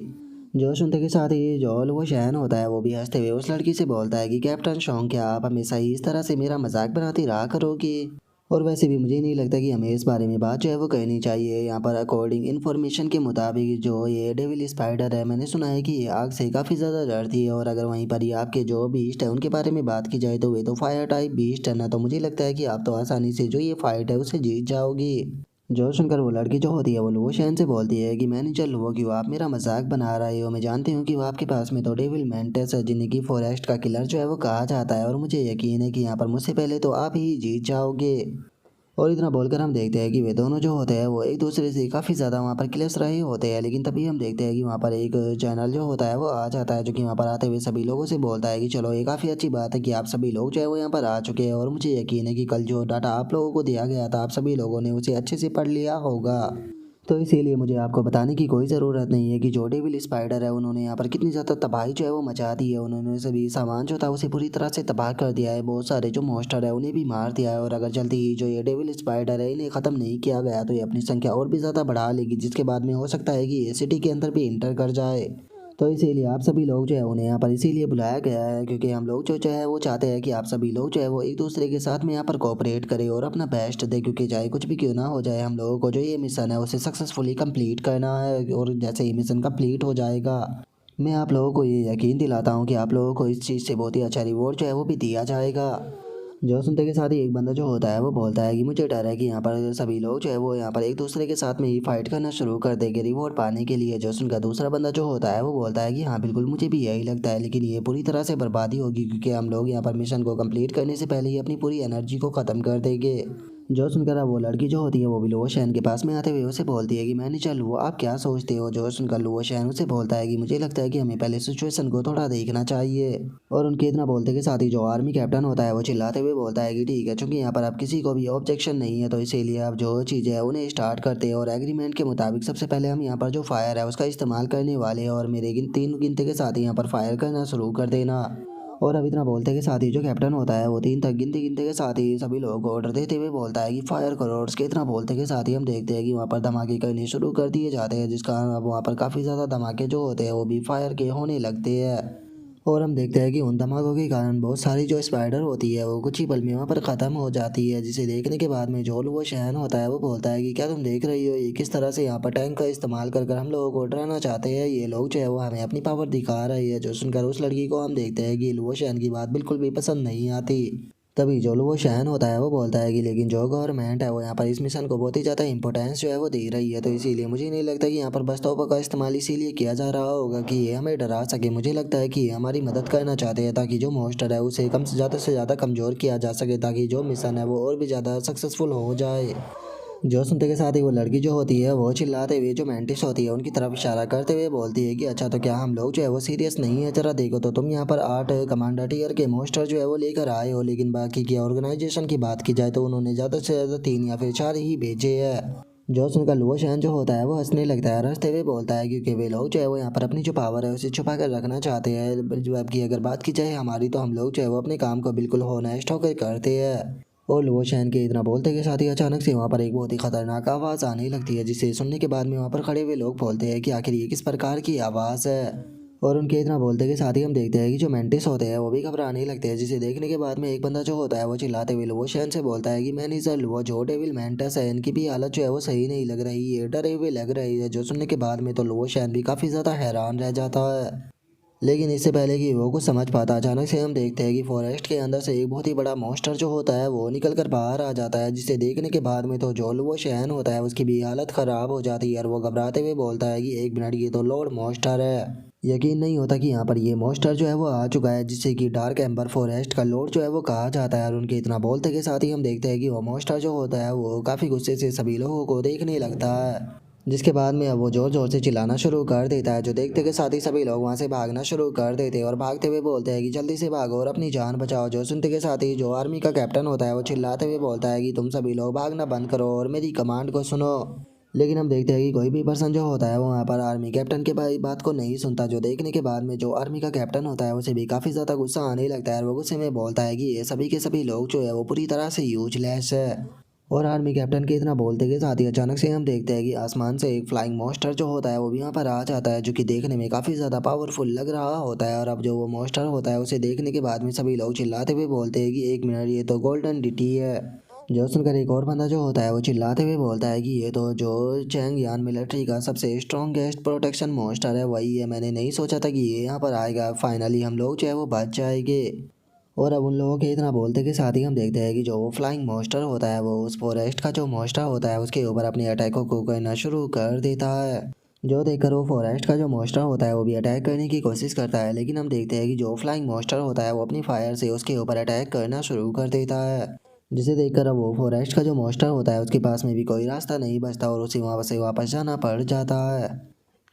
जो सुनते के साथ ही जो लू वो शैन होता है वो भी हंसते हुए उस लड़की से बोलता है कि कैप्टन शॉन्ग क्या आप हमेशा ही इस तरह से मेरा मजाक बनाती रहा करोगी। और वैसे भी मुझे नहीं लगता कि हमें इस बारे में बात जो है वो कहनी चाहिए। यहाँ पर अकॉर्डिंग इन्फॉर्मेशन के मुताबिक जो ये डेविल स्पाइडर है मैंने सुना है कि ये आग से काफ़ी ज़्यादा डरती है, और अगर वहीं पर ही आपके जो बीस्ट है उनके बारे में बात की जाए तो वे तो फायर टाइप बीस्ट है ना, तो मुझे लगता है कि आप तो आसानी से जो ये फाइट है उसे जीत जाओगी। जो सुनकर वो लड़की जो होती है वो लुओ शैन से बोलती है कि मैनेजर लुओ क्यों आप मेरा मजाक बना रहे हो। मैं जानती हूँ कि वो आपके पास में तो डेविल मेंटेस है जिन्हें की फॉरेस्ट का किलर जो है वो कहा जाता है और मुझे यकीन है कि यहाँ पर मुझसे पहले तो आप ही जीत जाओगे। और इतना बोलकर हम देखते हैं कि वे दोनों जो होते हैं वो एक दूसरे से काफ़ी ज़्यादा वहाँ पर क्लेश रहे होते हैं। लेकिन तभी हम देखते हैं कि वहाँ पर एक चैनल जो होता है वो आ जाता है जो कि वहाँ पर आते हुए सभी लोगों से बोलता है कि चलो ये काफ़ी अच्छी बात है कि आप सभी लोग जो है वो यहाँ पर आ चुके हैं और मुझे यकीन है कि कल जो डाटा आप लोगों को दिया गया था आप सभी लोगों ने उसे अच्छे से पढ़ लिया होगा। तो इसीलिए मुझे आपको बताने की कोई ज़रूरत नहीं है कि जो डेविल स्पाइडर है उन्होंने यहाँ पर कितनी ज़्यादा तबाही जो है वो मचा दी है। उन्होंने सभी सामान जो था उसे पूरी तरह से तबाह कर दिया है। बहुत सारे जो मॉन्स्टर है उन्हें भी मार दिया है और अगर जल्दी ही जो ये डेविल स्पाइडर है इन्हें ख़त्म नहीं किया गया तो ये अपनी संख्या और भी ज़्यादा बढ़ा लेगी जिसके बाद में हो सकता है कि ये सिटी के अंदर भी इंटर कर जाए। तो इसीलिए आप सभी लोग जो है उन्हें यहाँ पर इसीलिए बुलाया गया है क्योंकि हम लोग जो है वो चाहते हैं कि आप सभी लोग जो है वो एक दूसरे के साथ में यहाँ पर कोऑपरेट करें और अपना बेस्ट दें क्योंकि चाहे कुछ भी क्यों ना हो जाए हम लोगों को जो ये मिशन है उसे सक्सेसफुली कंप्लीट करना है। और जैसे ही मिशन कंप्लीट हो जाएगा मैं आप लोगों को ये यकीन दिलाता हूँ कि आप लोगों को इस चीज़ से बहुत ही अच्छा रिवॉर्ड जो है वो भी दिया जाएगा। जो सुनते के साथ ही एक बंदा जो होता है वो बोलता है कि मुझे डर है कि यहाँ पर सभी लोग जो है वो यहाँ पर एक दूसरे के साथ में ही फाइट करना शुरू कर देंगे रिवॉर्ड पाने के लिए। जो सुनकर दूसरा बंदा जो होता है वो बोलता है कि हाँ बिल्कुल मुझे भी यही लगता है लेकिन ये पूरी तरह से बर्बादी होगी क्योंकि हम लोग यहाँ पर मिशन को कंप्लीट करने से पहले ही अपनी पूरी एनर्जी को ख़त्म कर देंगे। जो सुनकर अब वो लड़की जो होती है वो भी लुओ शैन के पास में आते हुए उसे बोलती है कि मैनेजर लुओ आप क्या सोचते हो। जो सुनकर लुओ शैन उसे बोलता है कि मुझे लगता है कि हमें पहले सिचुएशन को थोड़ा देखना चाहिए। और उनके इतना बोलते के साथ ही जो आर्मी कैप्टन होता है वो चिल्लाते हुए बोलता है कि ठीक है चूंकि यहाँ पर अब किसी को भी ऑब्जेक्शन नहीं है तो इसीलिए अब जो चीज़ें हैं उन्हें स्टार्ट करते हैं और एग्रीमेंट के मुताबिक सबसे पहले हम यहाँ पर जो फायर है उसका इस्तेमाल करने वाले हैं और मेरे तीन गिनते के साथ ही यहाँ पर फायर करना शुरू कर देना। और अब इतना बोलते के साथ ही जो कैप्टन होता है वो तीन तक गिनते गिनते के साथ ही सभी लोगों को ऑर्डर देते हुए बोलता है कि फायर करो। और उसके इतना बोलते के साथ ही हम देखते हैं कि वहाँ पर धमाके करने शुरू कर दिए जाते हैं जिसका अब वहाँ पर काफ़ी ज़्यादा धमाके जो होते हैं वो भी फायर के होने लगते हैं। और हम देखते हैं कि उन धमाकों के कारण बहुत सारी जो स्पाइडर होती है वो कुछ ही पल में वहाँ पर ख़त्म हो जाती है जिसे देखने के बाद में जो वो शहन होता है वो बोलता है कि क्या तुम देख रही हो ये किस तरह से यहाँ पर टैंक का इस्तेमाल कर हम लोगों को डराना चाहते हैं। ये लोग जो है वो हमें अपनी पावर दिखा रही है। जो सुनकर उस लड़की को हम देखते हैं कि लुओ शहन की बात बिल्कुल भी पसंद नहीं आती। तभी जो वो शहन होता है वो बोलता है कि लेकिन जो गवर्नमेंट है वो यहाँ पर इस मिशन को बहुत ही ज़्यादा इंपॉर्टेंस जो है वो दे रही है तो इसीलिए मुझे नहीं लगता कि यहाँ पर बस तोपों का इस्तेमाल इसीलिए किया जा रहा होगा कि ये हमें डरा सके। मुझे लगता है कि ये हमारी मदद करना चाहते हैं ताकि जो मॉन्स्टर है उसे कम से ज़्यादा कमज़ोर किया जा सके ताकि जो मिशन है वो और भी ज़्यादा सक्सेसफुल हो जाए। जो सुनते के साथ ही वो लड़की जो होती है वो चिल्लाते हुए जो मेंटिस होती है उनकी तरफ इशारा करते हुए बोलती है कि अच्छा तो क्या हम लोग जो है वो सीरियस नहीं है। जरा देखो तो तुम यहाँ पर 8 कमांडर टियर के मोस्टर जो है वो लेकर आए हो लेकिन बाकी की ऑर्गेनाइजेशन की बात की जाए तो उन्होंने ज़्यादा से ज़्यादा 3 या फिर 4 ही भेजे हैं। जो सुनकर लुओ शहन जो होता है वो हंसने लगता है और हंसते हुए बोलता है क्योंकि वे लोग जो है वो यहाँ पर अपनी जो पावर है उसे छुपा कर रखना चाहते हैं। जबकि अगर बात की जाए हमारी तो हम लोग जो है वो अपने काम को बिल्कुल होनेस्ट होकर करते हैं। और लुओ शैन के इतना बोलते के साथ ही अचानक से वहाँ पर एक बहुत ही खतरनाक आवाज़ आने लगती है जिसे सुनने के बाद में वहाँ पर खड़े हुए लोग बोलते हैं कि आखिर ये किस प्रकार की आवाज़ है। और उनके इतना बोलते के साथ ही हम देखते हैं कि जो मेंटिस होते हैं वो भी घबराने लगते हैं जिसे देखने के बाद में एक बंदा जो होता है वो चिल्लाते हुए लुओ शैन से बोलता है कि मैनेजर लुओ जो डेविल मेंटिस है इनकी भी हालत जो है वो सही नहीं लग रही है डरे हुए लग रही है। जो सुनने के बाद में तो लुओ शैन भी काफ़ी ज़्यादा हैरान रह जाता है। लेकिन इससे पहले कि वो कुछ समझ पाता अचानक से हम देखते हैं कि फॉरेस्ट के अंदर से एक बहुत ही बड़ा मॉन्स्टर जो होता है वो निकल कर बाहर आ जाता है जिसे देखने के बाद में तो जो वो शहन होता है उसकी भी हालत ख़राब हो जाती है और वो घबराते हुए बोलता है कि एक मिनट ये तो लॉर्ड मॉन्स्टर है। यकीन नहीं होता कि यहाँ पर ये मॉन्स्टर जो है वो आ चुका है जिससे कि डार्क एम्बर फॉरेस्ट का लॉर्ड जो है वो कहा जाता है। और उनके इतना बोलते के साथ ही हम देखते हैं कि वो मॉन्स्टर जो होता है वो काफ़ी गुस्से से सभी लोगों को देखने लगता है जिसके बाद में अब वो ज़ोर ज़ोर से चिल्लाना शुरू कर देता है। जो देखते के साथ ही सभी लोग वहाँ से भागना शुरू कर देते हैं और भागते हुए बोलते हैं कि जल्दी से भागो और अपनी जान बचाओ। जो सुनते के साथ ही जो आर्मी का कैप्टन होता है वो चिल्लाते हुए बोलता है कि तुम सभी लोग भागना बंद करो और मेरी कमांड को सुनो। लेकिन हम देखते हैं कि कोई भी पर्सन जो होता है वो वहाँ पर आर्मी कैप्टन के बात को नहीं सुनता। जो देखने के बाद में जो आर्मी का कैप्टन होता है उसे भी काफ़ी ज़्यादा गुस्सा आने लगता है और वो गुस्से में बोलता है कि ये सभी के सभी लोग जो है वो पूरी तरह से यूजलेस है। और आर्मी कैप्टन के इतना बोलते के साथ ही अचानक से हम देखते हैं कि आसमान से एक फ्लाइंग मॉन्स्टर जो होता है वो भी यहाँ पर आ जाता है जो कि देखने में काफ़ी ज़्यादा पावरफुल लग रहा होता है। और अब जो वो मॉन्स्टर होता है उसे देखने के बाद में सभी लोग चिल्लाते हुए बोलते हैं कि एक मिनट ये तो गोल्डन डिटी है। जो सुनकर एक और बंदा जो होता है वो चिल्लाते हुए बोलता है कि ये तो जो चैंग यान मिलिट्री का सबसे स्ट्रॉन्गेस्ट प्रोटेक्शन मॉन्स्टर है वही है। मैंने नहीं सोचा था कि ये यहाँ पर आएगा। फाइनली हम लोग जो है वो बच जाएंगे। और अब उन लोगों के इतना बोलते के साथ ही हम देखते हैं कि जो वो फ्लाइंग मॉन्स्टर होता है वो उस फॉरेस्ट का जो मॉन्स्टर होता है उसके ऊपर अपने अटैकों को करना शुरू कर देता है। जो देखकर वो फॉरेस्ट का जो मॉन्स्टर होता है वो भी अटैक करने की कोशिश करता है, लेकिन हम देखते हैं कि जो फ्लाइंग मॉन्स्टर होता है वो अपनी फायर से उसके ऊपर अटैक करना शुरू कर देता है। जिसे देखकर अब वो फॉरेस्ट का जो मॉन्स्टर होता है उसके पास में भी कोई रास्ता नहीं बचता और उसे वहाँ से वापस जाना पड़ जाता है।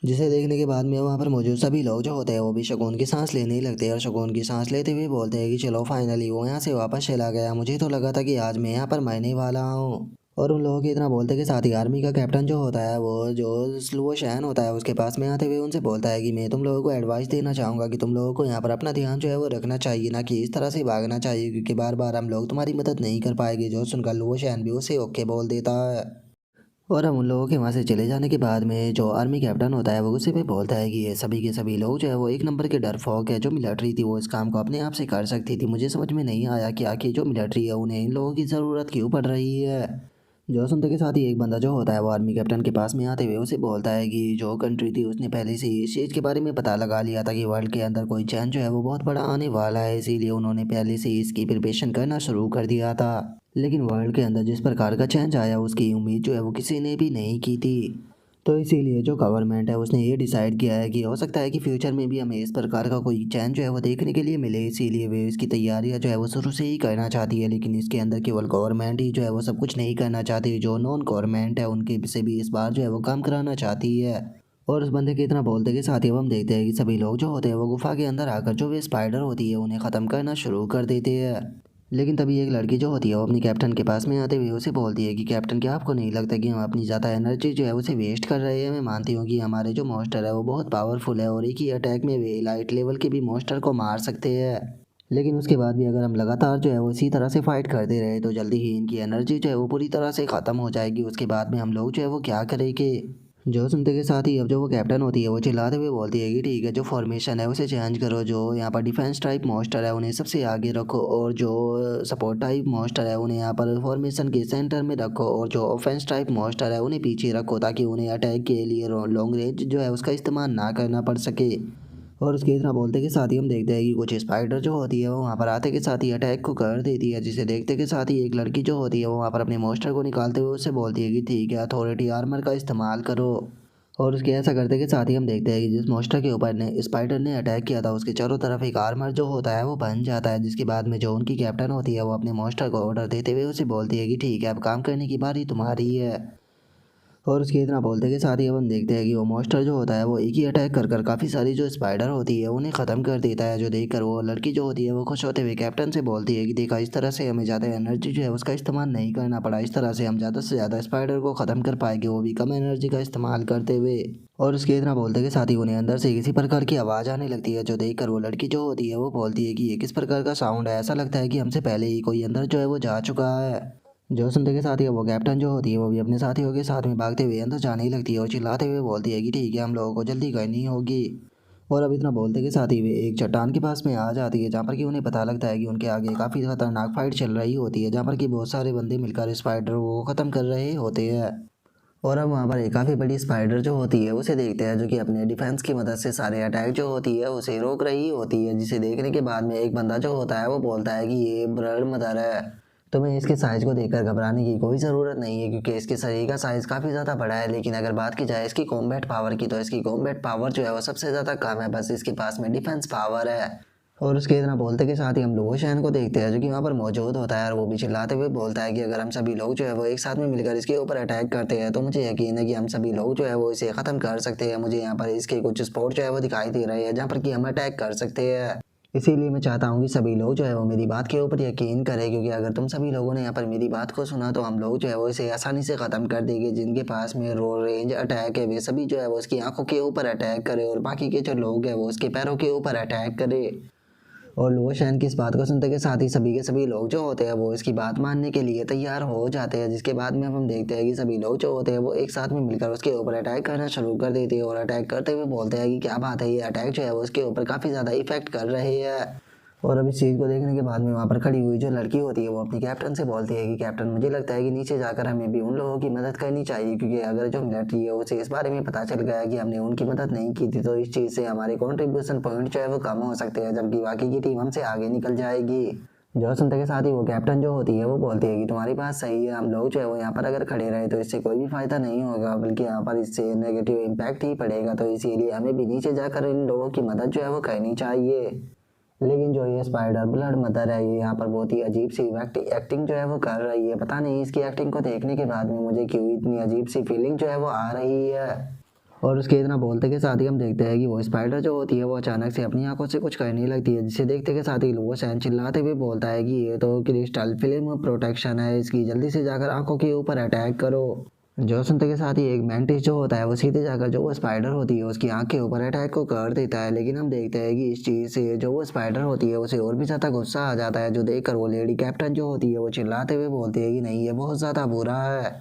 जिसे देखने के बाद में वहाँ पर मौजूद सभी लोग जो होते हैं वो भी सुकून की सांस लेने लगते हैं और सुकून की सांस लेते हुए बोलते हैं कि चलो फाइनली वो यहाँ से वापस चला गया, मुझे तो लगा था कि आज मैं यहाँ पर मरने वाला हूँ। और उन लोगों के इतना बोलते के साथ ही आर्मी का कैप्टन जो होता है वो जो स्लो शैन होता है उसके पास में आते हुए उनसे बोलता है कि मैं तुम लोगों को एडवाइस देना चाहूँगा कि तुम लोगों को यहाँ पर अपना ध्यान जो है वो रखना चाहिए, ना कि इस तरह से भागना चाहिए, क्योंकि बार बार हम लोग तुम्हारी मदद नहीं कर पाएंगे। जो सुनकर लो शैन भी उसे ओके बोल देता है। और हम उन लोगों के वहाँ से चले जाने के बाद में जो आर्मी कैप्टन होता है वो गुस्से पे बोलता है कि ये सभी के सभी लोग जो है वो एक नंबर के डरपोक है। जो मिलिट्री थी वो इस काम को अपने आप से कर सकती थी, मुझे समझ में नहीं आया कि आखिर जो मिलिट्री है उन्हें इन लोगों की ज़रूरत क्यों पड़ रही है। जो सुनते के साथ ही एक बंदा जो होता है वो आर्मी कैप्टन के पास में आते हुए उसे बोलता है कि जो कंट्री थी उसने पहले से ही इस चीज़ के बारे में पता लगा लिया था कि वर्ल्ड के अंदर कोई चेंज जो है वो बहुत बड़ा आने वाला है, इसीलिए उन्होंने पहले से ही इसकी प्रिपरेशन करना शुरू कर दिया था। लेकिन वर्ल्ड के अंदर जिस प्रकार का चेंज आया उसकी उम्मीद जो है वो किसी ने भी नहीं की थी। तो इसीलिए जो गवर्नमेंट है उसने ये डिसाइड किया है कि हो सकता है कि फ्यूचर में भी हमें इस प्रकार का कोई चेंज जो है वो देखने के लिए मिले, इसीलिए वे इसकी तैयारियां जो है वो शुरू से ही करना चाहती है। लेकिन इसके अंदर केवल गवर्नमेंट ही जो है वो सब कुछ नहीं करना चाहती, जो नॉन गवर्नमेंट है उनके से भी इस बार जो है वो काम कराना चाहती है। और उस बंदे के इतना बोलते के साथ ही अब हम देखते हैं कि सभी लोग जो होते हैं वो गुफा के अंदर आकर जो वे स्पाइडर होती है उन्हें ख़त्म करना शुरू कर देते हैं। लेकिन तभी एक लड़की जो होती है वो अपनी कैप्टन के पास में आते हुए उसे बोलती है कि कैप्टन, क्या आपको नहीं लगता कि हम अपनी ज़्यादा एनर्जी जो है उसे वेस्ट कर रहे हैं? मैं मानती हूँ कि हमारे जो मॉन्स्टर है वो बहुत पावरफुल है और एक ही अटैक में वे लाइट लेवल के भी मॉन्स्टर को मार सकते हैं, लेकिन उसके बाद भी अगर हम लगातार जो है वो इसी तरह से फाइट करते रहे तो जल्दी ही इनकी एनर्जी जो है वो पूरी तरह से ख़त्म हो जाएगी। उसके बाद में हम लोग जो है वो क्या करेंगे? जो सुनते के साथ ही अब जो वो कैप्टन होती है वो चिल्लाते हुए बोलती है कि ठीक है, जो फॉर्मेशन है उसे चेंज करो, जो यहाँ पर डिफेंस टाइप मॉन्स्टर है उन्हें सबसे आगे रखो और जो सपोर्ट टाइप मॉन्स्टर है उन्हें यहाँ पर फॉर्मेशन के सेंटर में रखो और जो ऑफेंस टाइप मॉन्स्टर है उन्हें पीछे रखो, ताकि उन्हें अटैक के लिए लॉन्ग रेंज जो है उसका इस्तेमाल ना करना पड़ सके। और उसके इतना बोलते के साथ ही हम देखते हैं कि कुछ स्पाइडर जो होती है वो वहाँ पर आते के साथ ही अटैक को कर देती है, जिसे देखते के साथ ही एक लड़की जो होती है वो वहाँ पर अपने मॉन्स्टर को निकालते हुए उससे बोलती है कि ठीक है, अथॉरिटी आर्मर का इस्तेमाल करो। और उसके ऐसा करते के साथ ही हम देखते हैं कि जिस मॉन्स्टर के ऊपर ने स्पाइडर ने अटैक किया था उसके चारों तरफ एक आर्मर जो होता है वो बन जाता है, जिसके बाद में जो उनकी कैप्टन होती है वो अपने मॉन्स्टर को ऑर्डर देते हुए उसे बोलती है कि ठीक है, अब काम करने की बारी तुम्हारी है। और उसके इतना बोलते के साथ ही अब हम देखते हैं कि वो मॉन्स्टर जो होता है वो एक ही अटैक कर कर काफ़ी सारी जो स्पाइडर होती है उन्हें ख़त्म कर देता है, जो देखकर वो लड़की जो होती है वो खुश होते हुए कैप्टन से बोलती है कि देखा, इस तरह से हमें ज़्यादा एनर्जी जो है उसका इस्तेमाल नहीं करना पड़ा, इस तरह से हम ज़्यादा से ज़्यादा स्पाइडर को ख़त्म कर पाएंगे, वो भी कम एनर्जी का इस्तेमाल करते हुए। और उसके इतना बोलते के साथ ही उन्हें अंदर से किसी प्रकार की आवाज़ आने लगती है, जो देखकर वो लड़की जो होती है वो बोलती है कि ये किस प्रकार का साउंड है, ऐसा लगता है कि हमसे पहले ही कोई अंदर जो है वो जा चुका है। जो सुनते के साथ ही वो कैप्टन जो होती है वो भी अपने साथियों के साथ में भागते हुए अंदर जाने ही लगती है और चिल्लाते हुए बोलती है कि ठीक है, हम लोगों को जल्दी करनी होगी। और अब इतना बोलते के साथ ही वे एक चट्टान के पास में आ जाती है, जहाँ पर कि उन्हें पता लगता है कि उनके आगे काफ़ी खतरनाक फाइट चल रही होती है, जहाँ पर कि बहुत सारे बंदे मिलकर स्पाइडर को ख़त्म कर रहे होते हैं। और अब वहाँ पर एक काफ़ी बड़ी स्पाइडर जो होती है उसे देखते हैं, जो कि अपने डिफेंस की मदद से सारे अटैक जो होती है उसे रोक रही होती है, जिसे देखने के बाद में एक बंदा जो होता है वो बोलता है कि ये ब्लड मदर है, तुम्हें इसके साइज़ को देखकर घबराने की कोई ज़रूरत नहीं है, क्योंकि इसके शरीर का साइज़ काफ़ी ज़्यादा बड़ा है। लेकिन अगर बात की जाए इसकी कॉम्बैट पावर की तो इसकी कॉम्बैट पावर जो है वो सबसे ज़्यादा कम है, बस इसके पास में डिफेंस पावर है। और उसके इतना बोलते के साथ ही हम लोगो शहन को देखते हैं, जो कि वहाँ पर मौजूद होता है और वो भी चिल्लाते हुए बोलता है कि अगर हम सभी लोग जो है वो एक साथ में मिलकर इसके ऊपर अटैक करते हैं तो मुझे यकीन है कि हम सभी लोग जो है वो इसे ख़त्म कर सकते हैं। मुझे यहाँ पर इसके कुछ स्पॉट जो है वो दिखाई दे रहे हैं जहाँ पर कि हम अटैक कर सकते हैं, इसीलिए मैं चाहता हूँ कि सभी लोग जो है वो मेरी बात के ऊपर यकीन करें, क्योंकि अगर तुम सभी लोगों ने यहाँ पर मेरी बात को सुना तो हम लोग जो है वो इसे आसानी से ख़त्म कर देंगे। जिनके पास में रो रेंज अटैक है वे सभी जो है वो उसकी आंखों के ऊपर अटैक करें और बाकी के जो लोग हैं वो उसके पैरों के ऊपर अटैक करें। और लुओ शैन की इस बात को सुनते के साथ ही सभी के सभी लोग जो होते हैं वो इसकी बात मानने के लिए तैयार हो जाते हैं, जिसके बाद में हम देखते हैं कि सभी लोग जो होते हैं वो एक साथ में मिलकर उसके ऊपर अटैक करना शुरू कर देते हैं और अटैक करते हुए बोलते हैं कि क्या बात है, ये अटैक जो है वो उसके ऊपर काफ़ी ज़्यादा इफेक्ट कर रहे हैं। और अब इस चीज़ को देखने के बाद में वहाँ पर खड़ी हुई जो लड़की होती है वो अपनी कैप्टन से बोलती है कि कैप्टन, मुझे लगता है कि नीचे जाकर हमें भी उन लोगों की मदद करनी चाहिए, क्योंकि अगर जो मिलिट्री है उसे इस बारे में पता चल गया कि हमने उनकी मदद नहीं की थी तो इस चीज़ से हमारे कॉन्ट्रीब्यूशन पॉइंट जो है वो कम हो सकते हैं, जबकि बाकी की टीम हमसे आगे निकल जाएगी। जो सुनते के साथ ही वो कैप्टन जो होती है वो बोलती है कि तुम्हारी बात सही है, हम लोग जो है वो यहाँ पर अगर खड़े रहे तो इससे कोई भी फायदा नहीं होगा, बल्कि यहाँ पर इससे नेगेटिव इम्पैक्ट ही पड़ेगा, तो इसीलिए हमें भी नीचे जाकर इन लोगों की मदद जो है वो करनी चाहिए। लेकिन जो ये स्पाइडर ब्लड मदर है ये यहाँ पर बहुत ही अजीब सी एक्टिंग जो है वो कर रही है। पता नहीं इसकी एक्टिंग को देखने के बाद में मुझे क्यों इतनी अजीब सी फीलिंग जो है वो आ रही है। और उसके इतना बोलते के साथ ही हम देखते हैं कि वो स्पाइडर जो होती है वो अचानक से अपनी आंखों से कुछ करने लगती है, जिसे देखते के साथ ही वो सैन चिल्लाते हुए बोलता है कि ये तो क्रिस्टल फिल्म प्रोटेक्शन है, इसकी जल्दी से जाकर आंखों के ऊपर अटैक करो। जो सुनते के साथ ही एक मेंटिस जो होता है वो सीधे जाकर जो वो स्पाइडर होती है उसकी आंख के ऊपर अटैक को कर देता है। लेकिन हम देखते हैं कि इस चीज़ से जो वो स्पाइडर होती है उसे और भी ज़्यादा गुस्सा आ जाता है, जो देखकर वो लेडी कैप्टन जो होती है वो चिल्लाते हुए बोलती है कि नहीं, ये बहुत ज़्यादा बुरा है।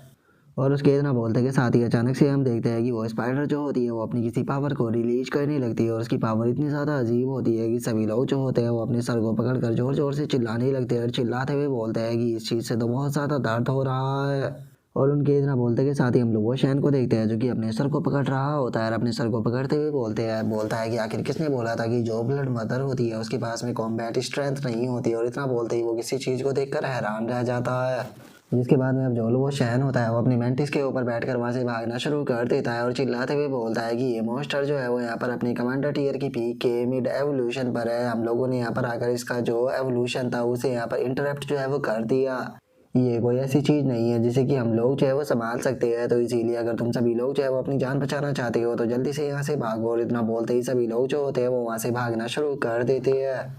और उसके इतना बोलते के साथ ही अचानक से हम देखते हैं कि वो स्पाइडर जो होती है वो अपनी किसी पावर को रिलीज करने लगती है, और उसकी पावर इतनी ज़्यादा अजीब होती है कि सभी लोग जो होते हैं वो अपने सर को पकड़कर जोर जोर से चिल्लाने लगते हैं और चिल्लाते हुए बोलते हैं कि इस चीज़ से तो बहुत ज़्यादा दर्द हो रहा है। और उनके इतना बोलते के साथ ही हम लोग वो शैन को देखते हैं जो कि अपने सर को पकड़ रहा होता है, और अपने सर को पकड़ते हुए बोलता है कि आखिर किसने बोला था कि जो ब्लड मदर होती है उसके पास में कॉम्बैट स्ट्रेंथ नहीं होती। और इतना बोलते ही वो किसी चीज़ को देखकर हैरान रह जाता है, जिसके बाद में अब जो वो शहन होता है वो अपनी मेंटिस के ऊपर बैठकर वहाँ से भागना शुरू कर देता है और चिल्लाते हुए बोलता है कि ये मॉन्स्टर जो है वो यहाँ पर अपनी कमांडर टीयर की पीक के मिड एवोल्यूशन पर है, हम लोगों ने यहाँ पर आकर इसका जो एवोल्यूशन था उसे यहाँ पर इंटरप्ट जो है वो कर दिया। ये कोई ऐसी चीज़ नहीं है जिसे कि हम लोग जो है वो संभाल सकते हैं, तो इसीलिए अगर तुम सभी लोग जो है वो अपनी जान बचाना चाहते हो तो जल्दी से यहाँ से भागो। और इतना बोलते ही सभी लोग जो होते हैं वो वहाँ से भागना शुरू कर देते हैं,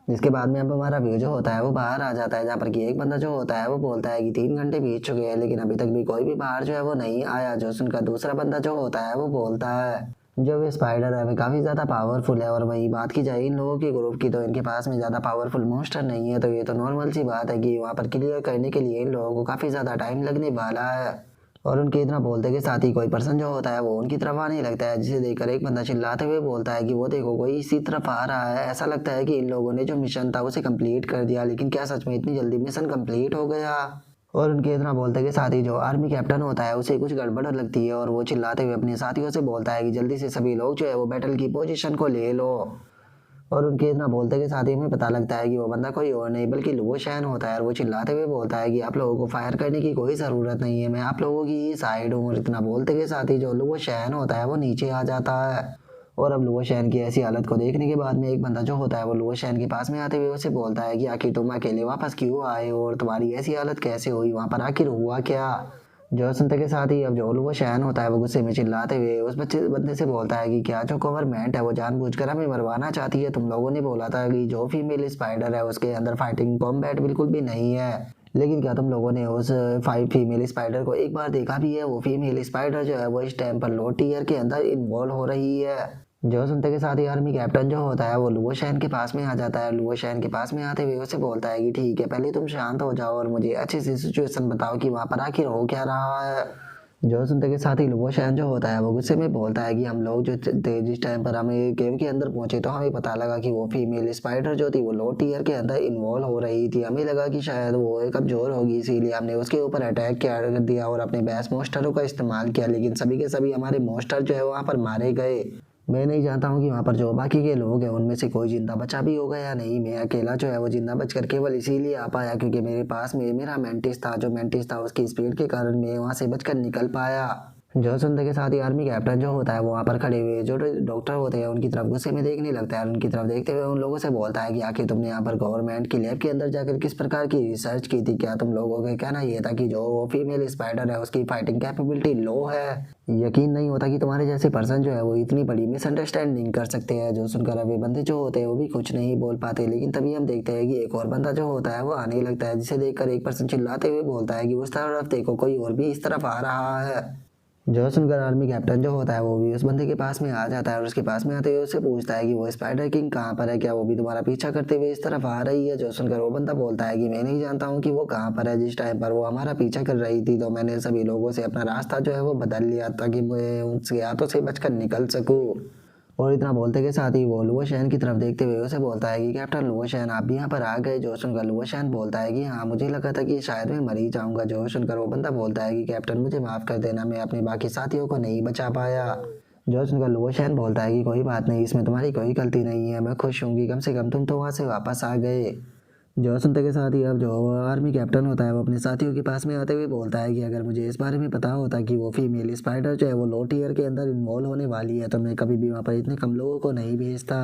जिसके बाद में अब हमारा व्यू जो होता है वो बाहर आ जाता है, जहाँ पर कि एक बंदा जो होता है वो बोलता है कि 3 घंटे बीत चुके हैं लेकिन अभी तक भी कोई भी बाहर जो है वो नहीं आया। जो उनका दूसरा बंदा जो होता है वो बोलता है जो वे स्पाइडर है वे काफ़ी ज़्यादा पावरफुल है, और वही बात की जाए इन लोगों के ग्रुप की तो इनके पास में ज़्यादा पावरफुल मॉन्स्टर नहीं है, तो ये तो नॉर्मल सी बात है कि वहाँ पर क्लियर करने के लिए इन लोगों को काफ़ी ज़्यादा टाइम लगने वाला है। और उनके इतना बोलते के साथ ही कोई पर्सन जो होता है वो उनकी तरफ आने लगता है, जिसे देखकर एक बंदा चिल्लाते हुए बोलता है कि वो देखो कोई इसी तरफ आ रहा है, ऐसा लगता है कि इन लोगों ने जो मिशन था उसे कंप्लीट कर दिया। लेकिन क्या सच में इतनी जल्दी मिशन कंप्लीट हो गया? और उनके इतना बोलते के साथ ही जो आर्मी कैप्टन होता है उसे कुछ गड़बड़ लगती है और वो चिल्लाते हुए अपने साथियों से बोलता है कि जल्दी से सभी लोग जो है वो बैटल की पोजीशन को ले लो। और उनके इतना बोलते के साथ ही हमें पता लगता है कि वो बंदा कोई और नहीं बल्कि लुओ शैन होता है, और वो चिल्लाते हुए बोलता है कि आप लोगों को फायर करने की कोई ज़रूरत नहीं है, मैं आप लोगों की ही साइड हूँ। और इतना बोलते के साथ ही जो लुओ शैन होता है वो नीचे आ जाता है। और अब लुओ शैन की ऐसी हालत को देखने के बाद में एक बंदा जो होता है वो लुओ शैन के पास में आते हुए उसे बोलता है कि आखिर तुम अकेले वापस क्यों आए हो और तुम्हारी ऐसी हालत कैसे हुई, वहाँ पर आखिर हुआ क्या? जो सुनते के साथ ही अब जो वो शैन होता है वो गुस्से में चिल्लाते हुए उस बंदे से बोलता है कि क्या जो गवर्नमेंट है वो जानबूझकर हमें मरवाना चाहती है? तुम लोगों ने बोला था कि जो फीमेल स्पाइडर है उसके अंदर फाइटिंग कॉम्बैट बिल्कुल भी नहीं है, लेकिन क्या तुम लोगों ने उस 5 फीमेल स्पाइडर को एक बार देखा भी है? वो फीमेल स्पाइडर जो है वो इस टाइम पर लो टीयर के अंदर इन्वॉल्व हो रही है। जो सुनते के साथ ही आर्मी कैप्टन जो होता है वो लुओ शैन के पास में आ जाता है। लुओ शैन के पास में आते हुए उसे बोलता है कि ठीक है, पहले तुम शांत हो जाओ और मुझे अच्छी सी सिचुएशन बताओ कि वहाँ पर आखिर हो क्या रहा है। जो सुनते के साथ ही लुओ शैन जो होता है वो गुस्से में बोलता है कि हम लोग जो थे जिस टाइम पर हमें केव के अंदर पहुंचे तो हमें पता लगा कि वो फीमेल स्पाइडर जो थी वो लो टीयर के अंदर इन्वॉल्व हो रही थी। हमें लगा कि शायद वो कमजोर होगी, इसीलिए हमने उसके ऊपर अटैक कर दिया और अपने बेस्ट मोस्टरों का इस्तेमाल किया, लेकिन सभी के सभी हमारे मोस्टर जो है वहाँ पर मारे गए। मैं नहीं जानता हूँ कि वहाँ पर जो बाकी के लोग हैं उनमें से कोई जिंदा बचा भी होगा या नहीं। मैं अकेला जो है वो जिंदा बचकर केवल इसीलिए आ पाया क्योंकि मेरे पास में मेरा मेंटिस था। जो मेंटिस था उसकी स्पीड के कारण मैं वहाँ से बचकर निकल पाया। जो सुनते के साथ ही आर्मी कैप्टन जो होता है वो वहाँ पर खड़े हुए जो डॉक्टर होते हैं उनकी तरफ गुस्से में देखने लगता है, और उनकी तरफ देखते हुए उन लोगों से बोलता है कि आखिर तुमने यहाँ पर गवर्नमेंट की लैब के अंदर जाकर किस प्रकार की रिसर्च की थी? क्या तुम लोगों का कहना ये था कि जो फीमेल स्पाइडर है उसकी फाइटिंग कैपेबिलिटी लो है? यकीन नहीं होता कि तुम्हारे जैसे पर्सन जो है वो इतनी बड़ी मिसअंडरस्टैंडिंग कर सकते हैं। जो सुनकर अभी बंदे जो होते हैं वो भी कुछ नहीं बोल पाते, लेकिन तभी हम देखते हैं कि एक और बंदा जो होता है वो आने लगता है, जिसे देखकर एक पर्सन चिल्लाते हुए बोलता है कि उस तरफ देखो, कोई और भी इस तरफ आ रहा है। जो सुनकर आर्मी कैप्टन जो होता है वो भी उस बंदे के पास में आ जाता है, और उसके पास में आते हुए उससे पूछता है कि वो स्पाइडर किंग कहाँ पर है, क्या वो भी तुम्हारा पीछा करते हुए इस तरफ आ रही है? जो सुनकर वो बंदा बोलता है कि मैं नहीं जानता हूँ कि वो कहाँ पर है, जिस टाइम पर वो हमारा पीछा कर रही थी तो मैंने सभी लोगों से अपना रास्ता जो है वो बदल लिया ताकि मैं उनके हाथों से बचकर निकल सकूँ। और इतना बोलते के साथ ही वो लुओशैन की तरफ देखते हुए उसे बोलता है कि कैप्टन लुओशैन आप भी यहाँ पर आ गए। जो सुनकर लुओशैन बोलता है कि हाँ मुझे लगा था कि शायद मैं मर ही जाऊंगा। जो सुनकर वो बंदा बोलता है कि कैप्टन मुझे माफ़ कर देना, मैं अपने बाकी साथियों को नहीं बचा पाया। जो सुनकर लुओशैन बोलता है कि कोई बात नहीं, इसमें तुम्हारी कोई गलती नहीं है, मैं खुश हूँ कि कम से कम तुम तो वहाँ से वापस आ गए। जो सुनते के साथ ही अब जो आर्मी कैप्टन होता है वो अपने साथियों के पास में आते हुए बोलता है कि अगर मुझे इस बारे में पता होता कि वो फीमेल स्पाइडर जो है वो लो टियर के अंदर इन्वॉल्व होने वाली है तो मैं कभी भी वहाँ पर इतने कम लोगों को नहीं भेजता।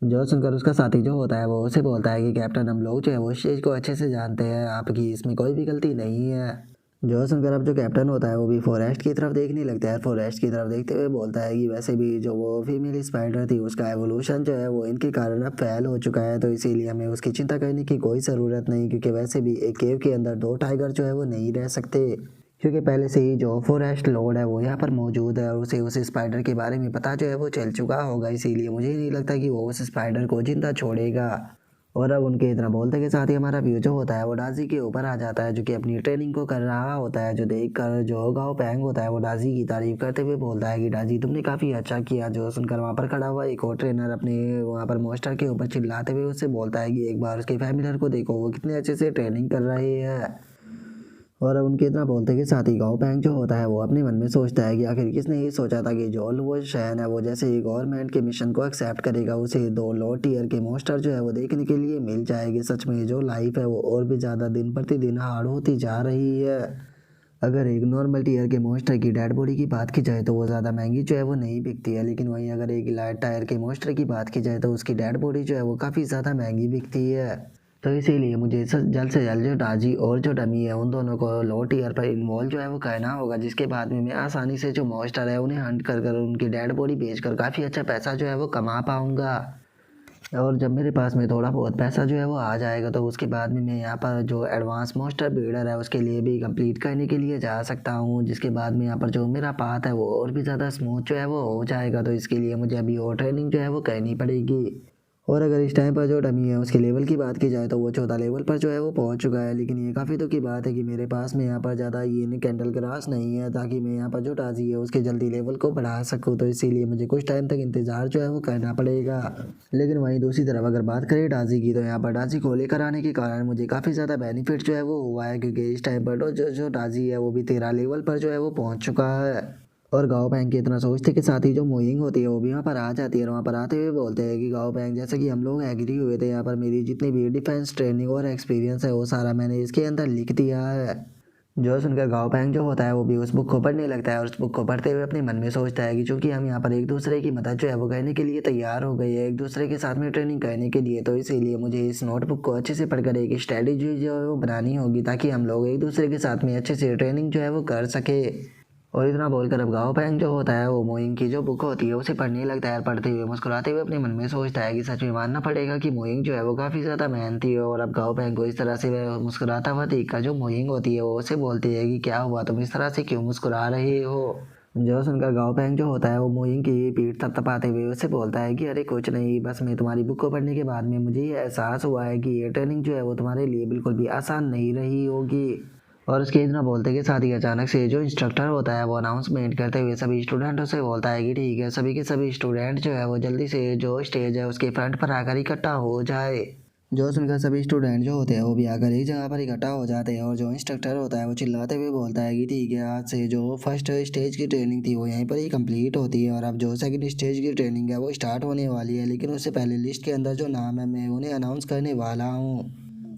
जो सुनकर उसका साथी जो होता है वो उसे बोलता है कि कैप्टन हम लोग जो है वो इस चीज़ को अच्छे से जानते हैं, आपकी इसमें कोई भी गलती नहीं है। जो सुनकर अब जो कैप्टन होता है वो भी फॉरेस्ट की तरफ देखने लगता है। फॉरेस्ट की तरफ देखते हुए बोलता है कि वैसे भी जो वो फीमेल स्पाइडर थी उसका एवोल्यूशन जो है वो इनके कारण अब फेल हो चुका है, तो इसीलिए हमें उसकी चिंता करने की कोई ज़रूरत नहीं, क्योंकि वैसे भी एक केव के अंदर 2 टाइगर जो है वो नहीं रह सकते, क्योंकि पहले से ही जो फॉरेस्ट लॉर्ड है वो यहाँ पर मौजूद है और उसे उस स्पाइडर के बारे में पता जो है वो चल चुका होगा। इसीलिए मुझे नहीं लगता कि वो उस स्पाइडर को जिंदा छोड़ेगा। और अब उनके इतना बोलते के साथ ही हमारा व्यू जो होता है वो डाजी के ऊपर आ जाता है, जो कि अपनी ट्रेनिंग को कर रहा होता है। जो देख कर जो गाओ पैंग होता है वो डाजी की तारीफ करते हुए बोलता है कि डाजी तुमने काफ़ी अच्छा किया। जो सुनकर वहाँ पर खड़ा हुआ एक और ट्रेनर अपने वहाँ पर मोस्टर के ऊपर चिल्लाते हुए उससे बोलता है कि एक बार उसके फैमिलियर को देखो, वो कितने अच्छे से ट्रेनिंग कर रहे हैं। और अब उनके इतना बोलते के साथ ही गाओ पैंग जो होता है वो अपने मन में सोचता है कि आखिर किसने ये सोचा था कि जो वो शहर है वो जैसे ही गवर्नमेंट के मिशन को एक्सेप्ट करेगा उसे 2 लो टियर के मोस्टर जो है वो देखने के लिए मिल जाएगी। सच में जो लाइफ है वो और भी ज़्यादा दिन प्रतिदिन हार्ड होती जा रही है। अगर एक नॉर्मल टियर के मोस्टर की डेड बॉडी की बात की जाए तो वो ज़्यादा महंगी जो है वो नहीं बिकती है, लेकिन वहीं अगर एक लाइट टायर के मोस्टर की बात की जाए तो उसकी डेड बॉडी जो है वो काफ़ी ज़्यादा महंगी बिकती है। तो इसीलिए मुझे जल्द से जल्द जो डाजी और जो डमी है उन दोनों को लो टियर पर इन्वॉल्व जो है वो करना होगा, जिसके बाद में मैं आसानी से जो मॉन्स्टर है उन्हें हंट कर कर उनकी डेड बॉडी बेचकर काफ़ी अच्छा पैसा जो है वो कमा पाऊंगा। और जब मेरे पास में थोड़ा बहुत पैसा जो है वो आ जाएगा तो उसके बाद में मैं यहाँ पर जो एडवांस मॉन्स्टर ब्रीडर है उसके लिए भी कंप्लीट करने के लिए जा सकता हूँ, जिसके बाद में यहाँ पर जो मेरा पाथ है वो और भी ज़्यादा स्मूथ जो है वो हो जाएगा। तो इसके लिए मुझे अभी और ट्रेनिंग जो है वो करनी पड़ेगी। और अगर इस टाइम पर जो डमी है उसके लेवल की बात की जाए तो वो 14 लेवल पर जो है वो पहुंच चुका है, लेकिन ये काफ़ी दुख की बात है कि मेरे पास में यहाँ पर ज़्यादा ये कैंडल ग्रास नहीं है ताकि मैं यहाँ पर जो डाजी है उसके जल्दी लेवल को बढ़ा सकूँ। तो इसीलिए मुझे कुछ टाइम तक इंतज़ार जो है वो करना पड़ेगा। लेकिन वहीं दूसरी तरफ अगर बात करें डाजी की, तो यहाँ पर डाजी को लेकर आने के कारण मुझे काफ़ी ज़्यादा बेनिफिट जो है वो हुआ है, क्योंकि इस टाइम पर जो डाजी है वो भी 13 लेवल पर जो है वो पहुँच चुका है। और गाओ पैंग के इतना सोचते के साथ ही जो मोइंग होती है वो भी वहाँ पर आ जाती है और वहाँ पर आते हुए बोलते हैं कि गाओ पैंग जैसे कि हम लोग एग्री हुए थे, यहाँ पर मेरी जितनी भी डिफेंस ट्रेनिंग और एक्सपीरियंस है वो सारा मैंने इसके अंदर लिख दिया है। जो सुनकर गाओ पैंग जो होता है वो भी उस बुक को पढ़ने लगता है और उस बुक को पढ़ते हुए अपने मन में सोचता है कि चूंकि हम यहाँ पर एक दूसरे की मदद जो है वो करने के लिए तैयार हो गए हैं, एक दूसरे के साथ में ट्रेनिंग करने के लिए, तो इसीलिए मुझे इस नोटबुक को अच्छे से पढ़कर एक स्ट्रेटेजी जो है वो बनानी होगी ताकि हम लोग एक दूसरे के साथ में अच्छे से ट्रेनिंग जो है वो कर सके। और इतना बोलकर अब गाओ पैंग जो होता है वो मोइंग की जो बुक होती है उसे पढ़ने लगता है। पढ़ते हुए मुस्कुराते हुए अपने मन में सोचता है कि सच में मानना पड़ेगा कि मोइंग जो है वो काफ़ी ज़्यादा मेहनती है। और अब गाओ पैंग को इस तरह से वह मुस्कुराता हुआ देखकर जो मोइंग होती है वो उसे बोलती है कि क्या हुआ, तुम इस तरह से क्यों मुस्कुरा रहे हो। जो सुनकर गाओ पैंग जो होता है वो मोइंग की पीठ थपथपाते हुए उससे बोलता है कि अरे कुछ नहीं, बस मैं तुम्हारी बुक को पढ़ने के बाद में मुझे ये एहसास हुआ है कि ये ट्रेनिंग जो है वो तुम्हारे लिए बिल्कुल भी आसान नहीं रही होगी। और उसके इतना बोलते के साथ ही अचानक से जो इंस्ट्रक्टर होता है वो अनाउंसमेंट करते हुए सभी स्टूडेंटों से बोलता है कि ठीक है, सभी के सभी स्टूडेंट जो है वो जल्दी से जो स्टेज है उसके फ्रंट पर आकर इकट्ठा हो जाए। जो सुनकर सभी स्टूडेंट जो होते हैं वो भी आकर एक जगह पर इकट्ठा हो जाते हैं और जो इंस्ट्रक्टर होता है वो चिल्लाते हुए बोलता है कि ठीक है, आज से जो फर्स्ट स्टेज की ट्रेनिंग थी वो यहीं पर ही कंप्लीट होती है और अब जो सेकंड स्टेज की ट्रेनिंग है वो स्टार्ट होने वाली है, लेकिन उससे पहले लिस्ट के अंदर जो नाम है मैं उन्हें अनाउंस करने वाला हूँ।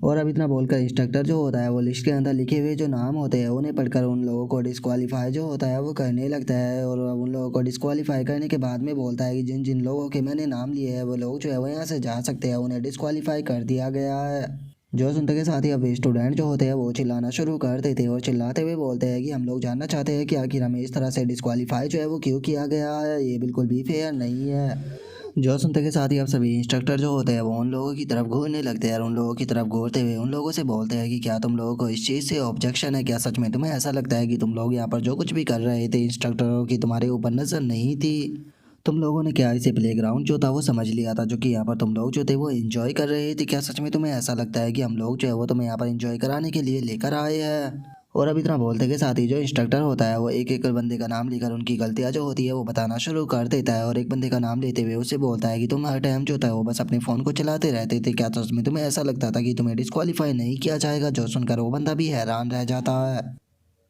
और अब इतना बोलकर इंस्ट्रक्टर जो होता है वो लिस्ट के अंदर लिखे हुए जो नाम होते हैं उन्हें पढ़कर उन लोगों को डिस्क्वालीफाई जो होता है वो करने लगता है। और उन लोगों को डिस्क्वालीफाई करने के बाद में बोलता है कि जिन जिन लोगों के मैंने नाम लिए हैं वो लोग जो है वो यहाँ से जा सकते हैं, उन्हें डिस्क्वालीफाई कर दिया गया है। जो सुनते के साथ ही अब स्टूडेंट जो होते हैं वो चिल्लाना शुरू कर देते हैं और चिल्लाते हुए बोलते हैं कि हम लोग जानना चाहते हैं कि आखिर हमें इस तरह से डिस्क्वालीफाई जो है वो क्यों किया गया है, ये बिल्कुल भी फेयर नहीं है। जो सुनते के साथ ही अब सभी इंस्ट्रक्टर जो होते हैं वो उन लोगों की तरफ घूरने लगते हैं और उन लोगों की तरफ घूरते हुए उन लोगों से बोलते हैं कि क्या तुम लोगों को इस चीज़ से ऑब्जेक्शन है, क्या सच में तुम्हें ऐसा लगता है कि तुम लोग यहाँ पर जो कुछ भी कर रहे थे इंस्ट्रक्टरों की तुम्हारे ऊपर नज़र नहीं थी, तुम लोगों ने क्या इसे प्लेग्राउंड जो था वो समझ लिया था, जो कि यहाँ पर तुम लोग जो थे वो एंजॉय कर रहे थे, क्या सच में तुम्हें ऐसा लगता है कि हम लोग जो है वो तुम्हें यहाँ पर एंजॉय कराने के लिए लेकर आए हैं। और अब इतना बोलते के साथ ही जो इंस्ट्रक्टर होता है वो एक एक बंदे का नाम लेकर उनकी गलतियां जो होती है वो बताना शुरू कर देता है और एक बंदे का नाम लेते हुए उससे बोलता है कि तुम हर टाइम जो होता है वो बस अपने फ़ोन को चलाते रहते थे, क्या सच में तुम्हें ऐसा लगता था कि तुम्हें डिस्क्वालीफाई नहीं किया जाएगा। जो सुनकर वो बंदा भी हैरान रह जाता है।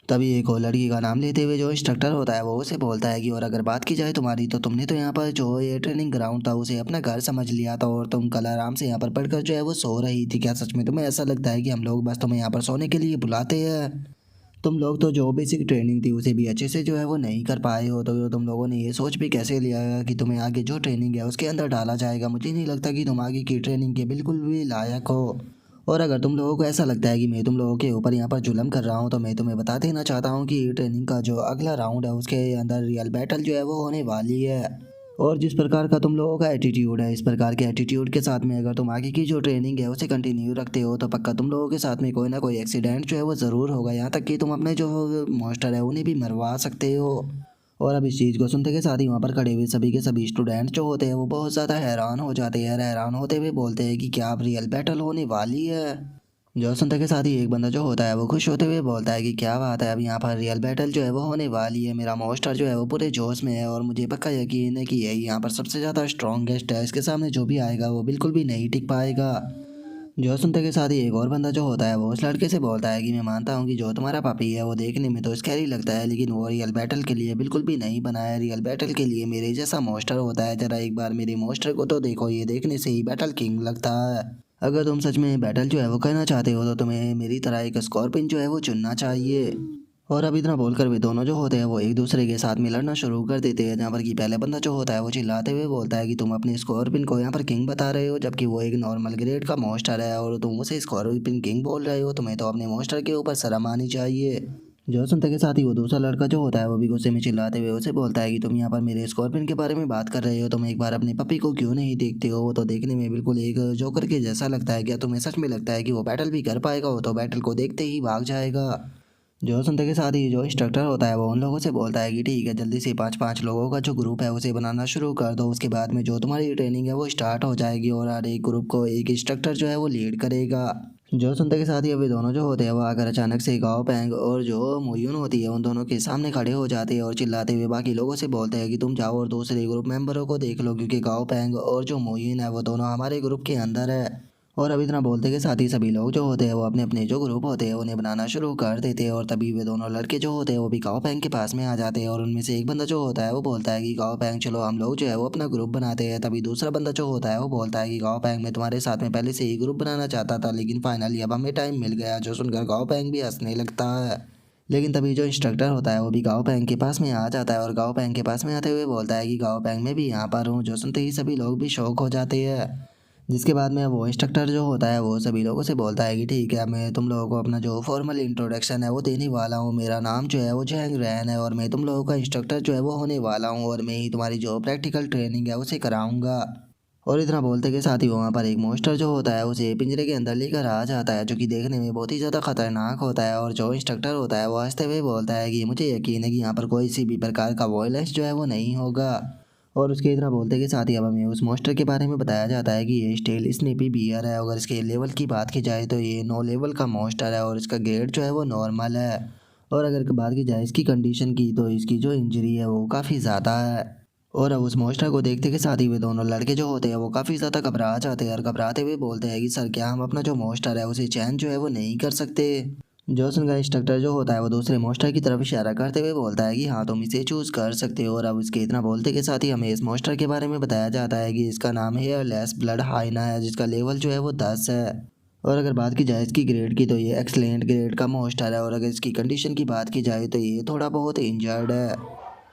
तभी एक और लड़की का नाम लेते हुए जो इंस्ट्रक्टर होता है वो उसे बोलता है कि और अगर बात की जाए तुम्हारी, तो तुमने तो यहाँ पर जो ये ट्रेनिंग ग्राउंड था उसे अपना घर समझ लिया था और तुम कल आराम से यहाँ पर पढ़कर जो है वो सो रही थी। क्या सच में तुम्हें ऐसा लगता है कि हम लोग बस तुम्हें यहाँ पर सोने के लिए बुलाते हैं? तुम लोग तो जो बेसिक ट्रेनिंग थी उसे भी अच्छे से जो है वो नहीं कर पाए हो, तो तुम लोगों ने ये सोच भी कैसे लिया कि तुम्हें आगे जो ट्रेनिंग है उसके अंदर डाला जाएगा। मुझे नहीं लगता कि तुम आगे की ट्रेनिंग के बिल्कुल भी लायक हो। और अगर तुम लोगों को ऐसा लगता है कि मैं तुम लोगों के ऊपर यहाँ पर जुल्म कर रहा हूँ, तो मैं तुम्हें बता देना चाहता हूँ कि ट्रेनिंग का जो अगला राउंड है उसके अंदर रियल बैटल जो है वो होने वाली है। और जिस प्रकार का तुम लोगों का एटीट्यूड है, इस प्रकार के एटीट्यूड के साथ में अगर तुम आगे की जो ट्रेनिंग है उसे कंटिन्यू रखते हो, तो पक्का तुम लोगों के साथ में कोई ना कोई एक्सीडेंट जो है वो ज़रूर होगा, यहाँ तक कि तुम अपने जो मास्टर है उन्हें भी मरवा सकते हो। और अब इस चीज़ को सुनते के साथ ही वहाँ पर खड़े हुए सभी के सभी स्टूडेंट जो होते हैं वो बहुत ज़्यादा हैरान हो जाते हैं। हैरान होते हुए बोलते हैं कि क्या अब रियल बैटल होने वाली है? जो सुनते के साथ ही एक बंदा जो होता है वो खुश होते हुए बोलता है कि क्या बात है, अब यहाँ पर रियल बैटल जो है वो होने वाली है। मेरा मास्टर जो है वो पूरे जोश में है और मुझे पक्का यकीन है कि यही यहाँ पर सबसे ज़्यादा स्ट्रॉन्गेस्ट है। इसके सामने जो भी आएगा वो बिल्कुल भी नहीं टिक पाएगा। जो सुनते के साथ ही एक और बंदा जो होता है वो उस लड़के से बोलता है कि मैं मानता हूँ कि जो तुम्हारा पापी है वो देखने में तो स्कैरी लगता है, लेकिन वो रियल बैटल के लिए बिल्कुल भी नहीं बना है। रियल बैटल के लिए मेरे जैसा मास्टर होता है। जरा एक बार मेरे मास्टर को तो देखो, ये देखने से ही बैटल किंग लगता है। अगर तुम सच में बैटल जो है वो करना चाहते हो, तो तुम्हें मेरी तरह एक स्कॉर्पियन जो है वो चुनना चाहिए। और अब इतना बोलकर वे दोनों जो होते हैं वो एक दूसरे के साथ में लड़ना शुरू कर देते हैं, जहाँ पर कि पहले बंदा जो होता है वो चिल्लाते हुए बोलता है कि तुम अपने स्कॉर्पियन को यहाँ पर किंग बता रहे हो, जबकि वो एक नॉर्मल ग्रेड का मॉन्स्टर है और तुम उसे स्कॉर्पियन किंग बोल रहे हो। तुम्हें तो अपने मॉन्स्टर के ऊपर शर्म आनी चाहिए। जो सुनते के साथ ही वो दूसरा लड़का जो होता है वो भी गुस्से में चिल्लाते हुए उसे बोलता है कि तुम यहाँ पर मेरे स्कॉर्पियन के बारे में बात कर रहे हो, तुम एक बार अपने पपी को क्यों नहीं देखते हो? वो तो देखने में बिल्कुल एक जोकर के जैसा लगता है। क्या तुम्हें सच में लगता है कि वो बैटल भी कर पाएगा? वो तो बैटल को देखते ही भाग जाएगा। जो सुनते के साथ ही जो इंस्ट्रक्टर होता है वो उन लोगों से बोलता है कि ठीक है, जल्दी से 5-5 लोगों का जो ग्रुप है उसे बनाना शुरू कर दो। उसके बाद में जो तुम्हारी ट्रेनिंग है वो स्टार्ट हो जाएगी और हर एक ग्रुप को एक इंस्ट्रक्टर जो है वो लीड करेगा। जो सुनते के साथ ही अभी दोनों जो होते हैं वो आकर अचानक से गाओ पैंग और जो मोयून होती है उन दोनों के सामने खड़े हो जाते हैं और चिल्लाते हुए बाकी लोगों से बोलते हैं कि तुम जाओ और दूसरे ग्रुप मेंबरों को देख लो, क्योंकि गाओ पैंग और जो मोयून है वो दोनों हमारे ग्रुप के अंदर है। और अब इतना बोलते के साथ ही सभी लोग जो होते हैं वो अपने अपने जो ग्रुप होते हैं उन्हें बनाना शुरू कर देते हैं और तभी वे दोनों लड़के जो होते हैं वो भी गाओ पैंग के पास में आ जाते हैं और उनमें से एक बंदा जो होता है वो बोलता है कि गाओ पैंग चलो हम लोग जो है वो अपना ग्रुप बनाते हैं। तभी दूसरा बंदा जो होता है वो बोलता है कि गाओ पैंग मैं तुम्हारे साथ में पहले से ही ग्रुप बनाना चाहता था, लेकिन फाइनली अब हमें टाइम मिल गया। जो सुनकर गाओ पैंग भी हंसने लगता है। लेकिन तभी जो इंस्ट्रक्टर होता है वो भी गाओ पैंग के पास में आ जाता है और गाओ पैंग के पास में आते हुए बोलता है कि गाओ पैंग मैं भी यहाँ पर हूँ। जो सुनते ही सभी लोग भी शौक हो जाते हैं। जिसके बाद में वो इंस्ट्रक्टर जो होता है वो सभी लोगों से बोलता है कि ठीक है, मैं तुम लोगों को अपना जो फॉर्मल इंट्रोडक्शन है वो देने वाला हूँ। मेरा नाम जो है वो जैंग रैन है और मैं तुम लोगों का इंस्ट्रक्टर जो है वो होने वाला हूँ और मैं ही तुम्हारी जो प्रैक्टिकल ट्रेनिंग है उसे कराऊंगा। और इतना बोलते के साथ ही वहाँ पर एक मॉन्स्टर जो होता है उसे पिंजरे के अंदर लेकर आ जाता है, जो कि देखने में बहुत ही ज़्यादा खतरनाक होता है। और जो इंस्ट्रक्टर होता है वो हंसते हुए बोलता है कि मुझे यकीन है कि यहाँ पर कोई सी भी प्रकार का वॉयलेंस जो है वो नहीं होगा। और उसके इतना बोलते के साथ ही अब हमें उस मॉन्स्टर के बारे में बताया जाता है कि ये स्टेल स्नीपी बियर है। अगर इसके लेवल की बात की जाए तो ये 9 लेवल का मॉन्स्टर है और इसका ग्रेड जो है वो नॉर्मल है। और अगर बात की जाए इसकी कंडीशन की, तो इसकी जो इंजरी है वो काफ़ी ज़्यादा है। और अब उस मॉन्स्टर को देखते के साथ ही वे दोनों लड़के जो होते हैं वो काफ़ी ज़्यादा घबरा जाते हैं और घबराते हुए बोलते हैं कि सर क्या हम अपना जो मॉन्स्टर है उसे चैन जो है वो नहीं कर सकते? जोसन का इंस्ट्रक्टर जो होता है वो दूसरे मॉन्स्टर की तरफ इशारा करते हुए बोलता है कि हाँ तुम इसे चूज़ कर सकते हो। और अब इसके इतना बोलते के साथ ही हमें इस मॉन्स्टर के बारे में बताया जाता है कि इसका नाम हेयरलेस ब्लड हाइना है, जिसका लेवल जो है वो 10 है। और अगर बात की जाए इसकी ग्रेड की, तो ये एक्सलेंट ग्रेड का मॉन्स्टर है। और अगर इसकी कंडीशन की बात की जाए तो ये थोड़ा बहुत इंजर्ड है।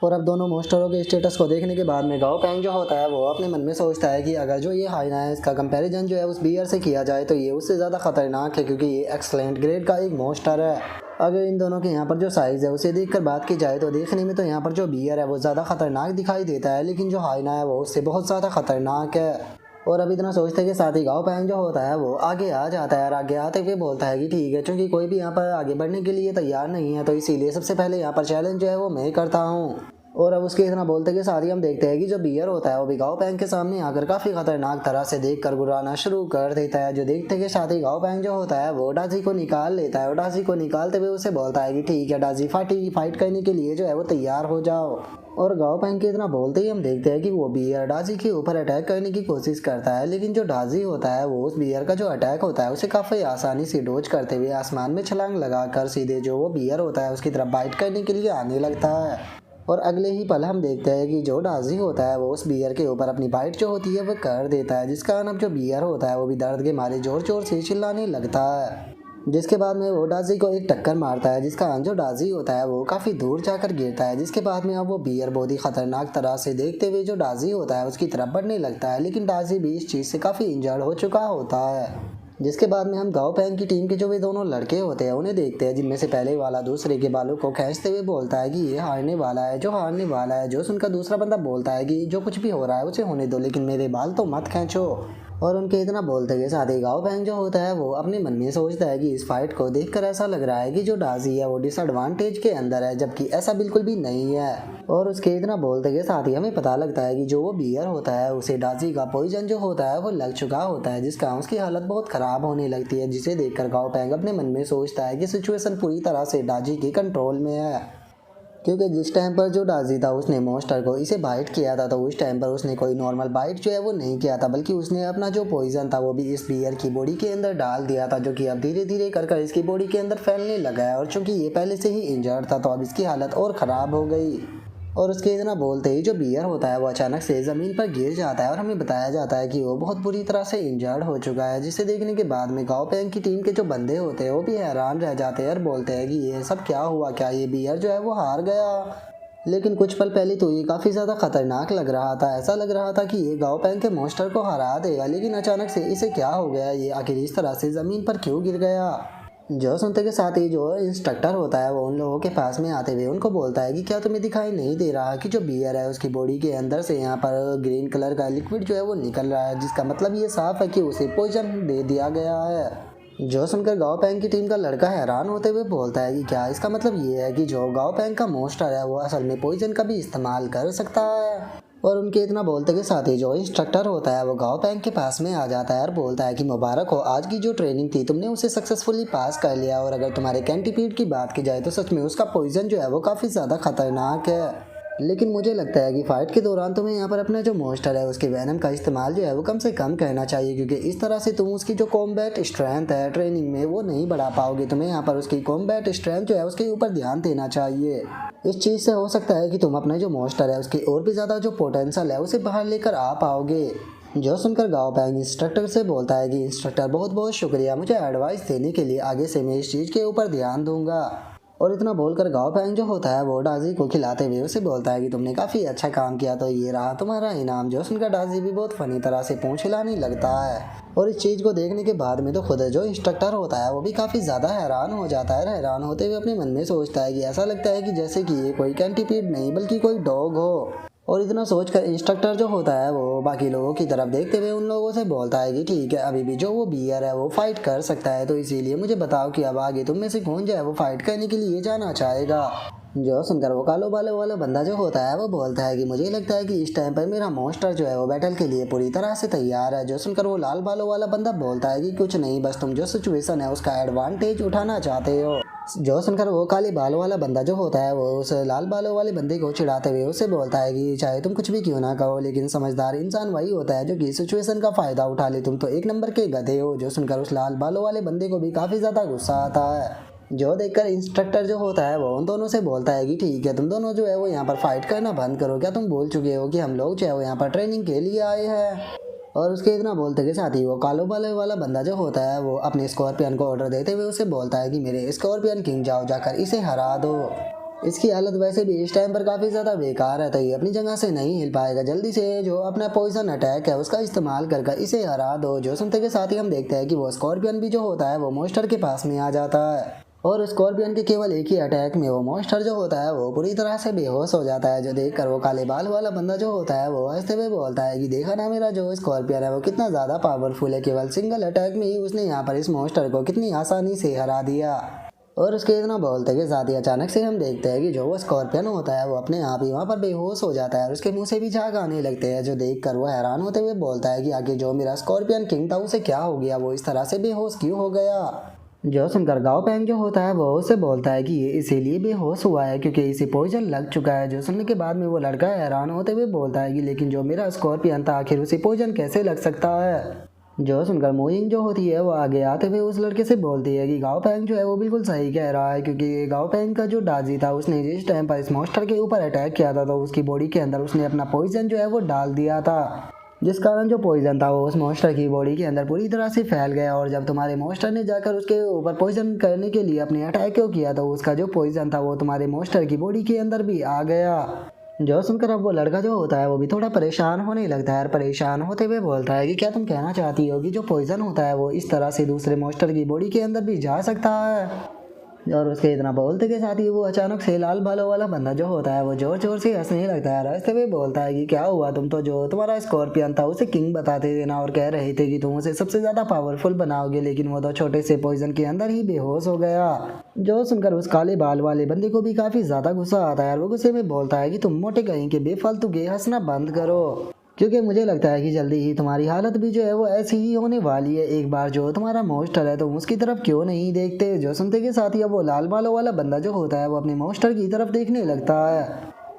और अब दोनों मॉन्स्टरों के स्टेटस को देखने के बाद में गाओ पैंग जो होता है वो अपने मन में सोचता है कि अगर जो ये हाइना है इसका कंपैरिजन जो है उस बियर से किया जाए तो ये उससे ज़्यादा खतरनाक है, क्योंकि ये एक्सलेंट ग्रेड का एक मॉन्स्टर है। अगर इन दोनों के यहाँ पर जो साइज़ है उसे देखकर बात की जाए तो देखने में तो यहाँ पर जो बियर है वो ज़्यादा खतरनाक दिखाई देता है, लेकिन जो हाइना है वो उससे बहुत ज़्यादा खतरनाक है। और अब इतना सोचते के साथ ही गाओ पैंग जो होता है वो आगे आ जाता है और आगे आते हुए बोलता है कि ठीक है, क्योंकि कोई भी यहाँ पर आगे बढ़ने के लिए तैयार नहीं है तो इसीलिए सबसे पहले यहाँ पर चैलेंज जो है वो मैं करता हूँ। और अब उसके इतना बोलते के साथ ही हम देखते हैं कि जो बियर होता है वो भी गाओ पैंग के सामने आकर काफी खतरनाक तरह से देखकर गुर्राना शुरू कर देता है। जो देखते के साथ ही गाओ पैंग जो होता है वो डाजी को निकाल लेता है और डाजी को निकालते हुए उसे बोलता है कि ठीक है डाजी, फाइट करने के लिए जो है वो तैयार हो जाओ। और गाओ पैंग के इतना बोलते ही हम देखते हैं कि वो बियर डाजी के ऊपर अटैक करने की कोशिश करता है, लेकिन जो डाजी होता है वो उस बियर का जो अटैक होता है उसे काफी आसानी से डोज करते हुए आसमान में छलांग लगाकर सीधे जो वो बियर होता है उसकी तरफ बाइट करने के लिए आने लगता है। और अगले ही पल हम देखते हैं कि जो डाजी होता है वो उस बियर के ऊपर अपनी बाइट जो होती है वो कर देता है, जिस कारण अब जो बियर होता है वो भी दर्द के मारे जोर जोर से चिल्लाने लगता है। जिसके बाद में वो डाजी को एक टक्कर मारता है, जिसका जो डाजी होता है वो काफ़ी दूर जाकर गिरता है। जिसके बाद में अब वो बियर बहुत ही खतरनाक तरह से देखते हुए जो डाजी होता है उसकी तरफ बढ़ने लगता है, लेकिन डाजी भी इस चीज़ से काफ़ी इंजर्ड हो चुका होता है। जिसके बाद में हम गाओ पैंग की टीम के जो वे दोनों लड़के होते हैं उन्हें देखते हैं, जिनमें से पहले वाला दूसरे के बालों को खींचते हुए बोलता है कि ये हारने वाला है, जो हारने वाला है। जो सुनकर दूसरा बंदा बोलता है कि जो कुछ भी हो रहा है उसे होने दो, लेकिन मेरे बाल तो मत खींचो। और उनके इतना बोलते के साथ ही गाओ पैंग जो होता है वो अपने मन में सोचता है कि इस फाइट को देखकर ऐसा लग रहा है कि जो डाजी है वो डिसएडवांटेज के अंदर है, जबकि ऐसा बिल्कुल भी नहीं है। और उसके इतना बोलते के साथ ही हमें पता लगता है कि जो वो बियर होता है उसे डाजी का पॉइजन जो होता है वो लग चुका होता है, जिसका उसकी हालत बहुत खराब होने लगती है। जिसे देखकर गाओ पैंग अपने मन में सोचता है कि सिचुएशन पूरी तरह से डाजी के कंट्रोल में है, क्योंकि जिस टाइम पर जो डाजी था उसने मॉन्स्टर को इसे बाइट किया था तो उस टाइम पर उसने कोई नॉर्मल बाइट जो है वो नहीं किया था, बल्कि उसने अपना जो पॉइजन था वो भी इस बियर की बॉडी के अंदर डाल दिया था, जो कि अब धीरे धीरे कर इसकी बॉडी के अंदर फैलने लगा है। और चूंकि ये पहले से ही इंजर्ड था तो अब इसकी हालत और ख़राब हो गई। और उसके इतना बोलते ही जो बियर होता है वो अचानक से ज़मीन पर गिर जाता है और हमें बताया जाता है कि वो बहुत बुरी तरह से इंजर्ड हो चुका है। जिसे देखने के बाद में गाओ पैंग की टीम के जो बंदे होते हैं वो भी हैरान रह जाते हैं और बोलते हैं कि ये सब क्या हुआ, क्या ये बियर जो है वो हार गया। लेकिन कुछ पल पहले तो ये काफ़ी ज़्यादा खतरनाक लग रहा था, ऐसा लग रहा था कि ये गाओ पैंग के मॉन्स्टर को हरा देगा, लेकिन अचानक से इसे क्या हो गया, ये आखिर इस तरह से ज़मीन पर क्यों गिर गया। जो सुनते के साथ ही जो इंस्ट्रक्टर होता है वो उन लोगों के पास में आते हुए उनको बोलता है कि क्या तुम्हें दिखाई नहीं दे रहा कि जो बियर है उसकी बॉडी के अंदर से यहाँ पर ग्रीन कलर का लिक्विड जो है वो निकल रहा है, जिसका मतलब ये साफ है कि उसे पॉइजन दे दिया गया है। जो सुनकर गाओ पैंग की टीम का लड़का हैरान होते हुए बोलता है कि क्या इसका मतलब ये है कि जो गाओ पैंग का मॉन्स्टर है वो असल में पॉइजन का भी इस्तेमाल कर सकता है। और उनके इतना बोलते के साथ ही जो इंस्ट्रक्टर होता है वो गाओ पैंग के पास में आ जाता है और बोलता है कि मुबारक हो, आज की जो ट्रेनिंग थी तुमने उसे सक्सेसफुली पास कर लिया। और अगर तुम्हारे कैंटीपीड की बात की जाए तो सच में उसका पॉइजन जो है वो काफ़ी ज़्यादा खतरनाक है, लेकिन मुझे लगता है कि फाइट के दौरान तुम्हें यहाँ पर अपना जो मॉन्स्टर है उसके वैनम का इस्तेमाल जो है वो कम से कम करना चाहिए, क्योंकि इस तरह से तुम उसकी जो कॉम्बैट स्ट्रेंथ है ट्रेनिंग में वो नहीं बढ़ा पाओगे। तुम्हें यहाँ पर उसकी कॉम्बैट स्ट्रेंथ जो है उसके ऊपर ध्यान देना चाहिए। इस चीज़ से हो सकता है कि तुम अपना जो मॉन्स्टर है उसकी और भी ज़्यादा जो पोटेंशियल है उसे बाहर लेकर आ पाओगे। जो सुनकर गाओ पैंग इंस्ट्रक्टर से बोलता है कि इंस्ट्रक्टर बहुत बहुत शुक्रिया मुझे एडवाइस देने के लिए, आगे से मैं इस चीज़ के ऊपर ध्यान दूंगा। और इतना बोलकर गाओ पैंग जो होता है वो डाजी को खिलाते हुए उसे बोलता है कि तुमने काफ़ी अच्छा काम किया, तो ये रहा तुम्हारा इनाम। जो सुनकर डाजी भी बहुत फनी तरह से पूंछ हिलाने लगता है। और इस चीज़ को देखने के बाद में तो खुद जो इंस्ट्रक्टर होता है वो भी काफ़ी ज़्यादा हैरान हो जाता है। हैरान होते हुए अपने मन में सोचता है कि ऐसा लगता है कि जैसे कि ये कोई कैंटीपीड नहीं बल्कि कोई डॉग हो। और इतना सोचकर इंस्ट्रक्टर जो होता है वो बाकी लोगों की तरफ देखते हुए उन लोगों से बोलता है कि ठीक है, अभी भी जो वो बियर है वो फाइट कर सकता है, तो इसीलिए मुझे बताओ कि अब आगे तुम में से कौन जो है वो फाइट करने के लिए जाना चाहेगा। जो सुनकर वो कालो बालों वाला बंदा जो होता है वो बोलता है कि मुझे लगता है कि इस टाइम पर मेरा मॉन्स्टर जो है वो बैटल के लिए पूरी तरह से तैयार है। जो सुनकर वो लाल बालों वाला बंदा बोलता है कि कुछ नहीं, बस तुम जो सिचुएशन है उसका एडवांटेज उठाना चाहते हो। जो सुनकर वो काले बालों वाला बंदा जो होता है वो उस लाल बालों वाले बंदे को चिढ़ाते हुए उससे बोलता है कि चाहे तुम कुछ भी क्यों ना कहो, लेकिन समझदार इंसान वही होता है जो कि सिचुएशन का फायदा उठा ले, तुम तो एक नंबर के गधे हो। जो सुनकर उस लाल बालों वाले बंदे को भी काफ़ी ज़्यादा गुस्सा आता है। जो देखकर इंस्ट्रक्टर जो होता है वो उन दोनों से बोलता है कि ठीक है, तुम दोनों जो है वो यहाँ पर फाइट करना बंद करो। क्या तुम भूल चुके हो कि हम लोग जो है वो यहाँ पर ट्रेनिंग के लिए आए हैं। और उसके इतना बोलते के साथ ही वो कालो बाले वाला बंदा जो होता है वो अपने स्कॉर्पियन को ऑर्डर देते हुए उसे बोलता है कि मेरे स्कॉर्पियन किंग जाओ जाकर इसे हरा दो। इसकी हालत वैसे भी इस टाइम पर काफ़ी ज़्यादा बेकार है, तो ये अपनी जगह से नहीं हिल पाएगा। जल्दी से जो अपना पॉइजन अटैक है उसका इस्तेमाल कर इसे हरा दो। जो सुनते के साथ ही हम देखते हैं कि वो स्कॉर्पियन भी जो होता है वो मॉन्स्टर के पास में आ जाता है। और स्कॉर्पियन के केवल एक ही अटैक में वो मॉन्स्टर जो होता है वो पूरी तरह से बेहोश हो जाता है। जो देखकर वो काले बाल वाला बंदा जो होता है वो हंसते हुए बोलता है कि देखा ना, मेरा जो स्कॉर्पियन है वो कितना ज़्यादा पावरफुल है, केवल सिंगल अटैक में ही उसने यहाँ पर इस मॉन्स्टर को कितनी आसानी से हरा दिया। और उसके इतना बोलते के साथ ही अचानक से हम देखते हैं कि जो वो स्कॉर्पियन होता है वो अपने आप ही वहाँ पर बेहोश हो जाता है और उसके मुंह से भी झाग आने लगते हैं, जो देखकर वो हैरान होते हुए बोलता है कि आगे जो मेरा स्कॉर्पियन किंग था उसे क्या हो गया, वो इस तरह से बेहोश क्यों हो गया। जो सुनकर गाओ पैंग जो होता है वो उसे बोलता है कि ये इसीलिए बेहोश हुआ है क्योंकि इसे पॉइजन लग चुका है। जो सुनने के बाद में वो लड़का हैरान होते हुए बोलता है कि लेकिन जो मेरा स्कॉर्पियन था आखिर उसे पॉइजन कैसे लग सकता है। जो सुनकर मोइंग जो होती है वो आगे आते हुए उस लड़के से बोलती है कि गाओ पैंग जो है वो बिल्कुल सही कह रहा है, क्योंकि गाओ पैंग का जो डाजी था उसने जिस टाइम पर इस मॉन्स्टर के ऊपर अटैक किया था तो उसकी बॉडी के अंदर उसने अपना पॉइजन जो है वो डाल दिया था, जिस कारण जो पॉइजन था वो उस मॉन्स्टर की बॉडी के अंदर पूरी तरह से फैल गया। और जब तुम्हारे मॉन्स्टर ने जाकर उसके ऊपर पॉइजन करने के लिए अपने अटैक को किया तो उसका जो पॉइजन था वो तुम्हारे मॉन्स्टर की बॉडी के अंदर भी आ गया। जो सुनकर अब वो लड़का जो होता है वो भी थोड़ा परेशान होने लगता है और परेशान होते हुए बोलता है कि क्या तुम कहना चाहती हो कि जो पॉइजन होता है वो इस तरह से दूसरे मॉन्स्टर की बॉडी के अंदर भी जा सकता है। और उसके इतना बोलते के साथ ही वो अचानक से लाल बालों वाला बंदा जो होता है वो जोर जोर से हंसने लगता है। हंसते हुए बोलता है कि क्या हुआ, तुम तो जो तुम्हारा स्कॉर्पियन था उसे किंग बताते थे ना और कह रहे थे कि तुम उसे सबसे ज्यादा पावरफुल बनाओगे, लेकिन वो तो छोटे से पॉइजन के अंदर ही बेहोश हो गया। जो सुनकर उस काले बाल वाले बंदे को भी काफी ज्यादा गुस्सा आता है और वो गुस्से में बोलता है कि तुम मोटे कहीं के बेफालतू के हंसना बंद करो, क्योंकि मुझे लगता है कि जल्दी ही तुम्हारी हालत भी जो है वो ऐसी ही होने वाली है। एक बार जो तुम्हारा मॉन्स्टर है तुम उसकी तरफ क्यों नहीं देखते। जो सुनते के साथ ही अब वो लाल बालों वाला बंदा जो होता है वो अपने मॉन्स्टर की तरफ देखने लगता है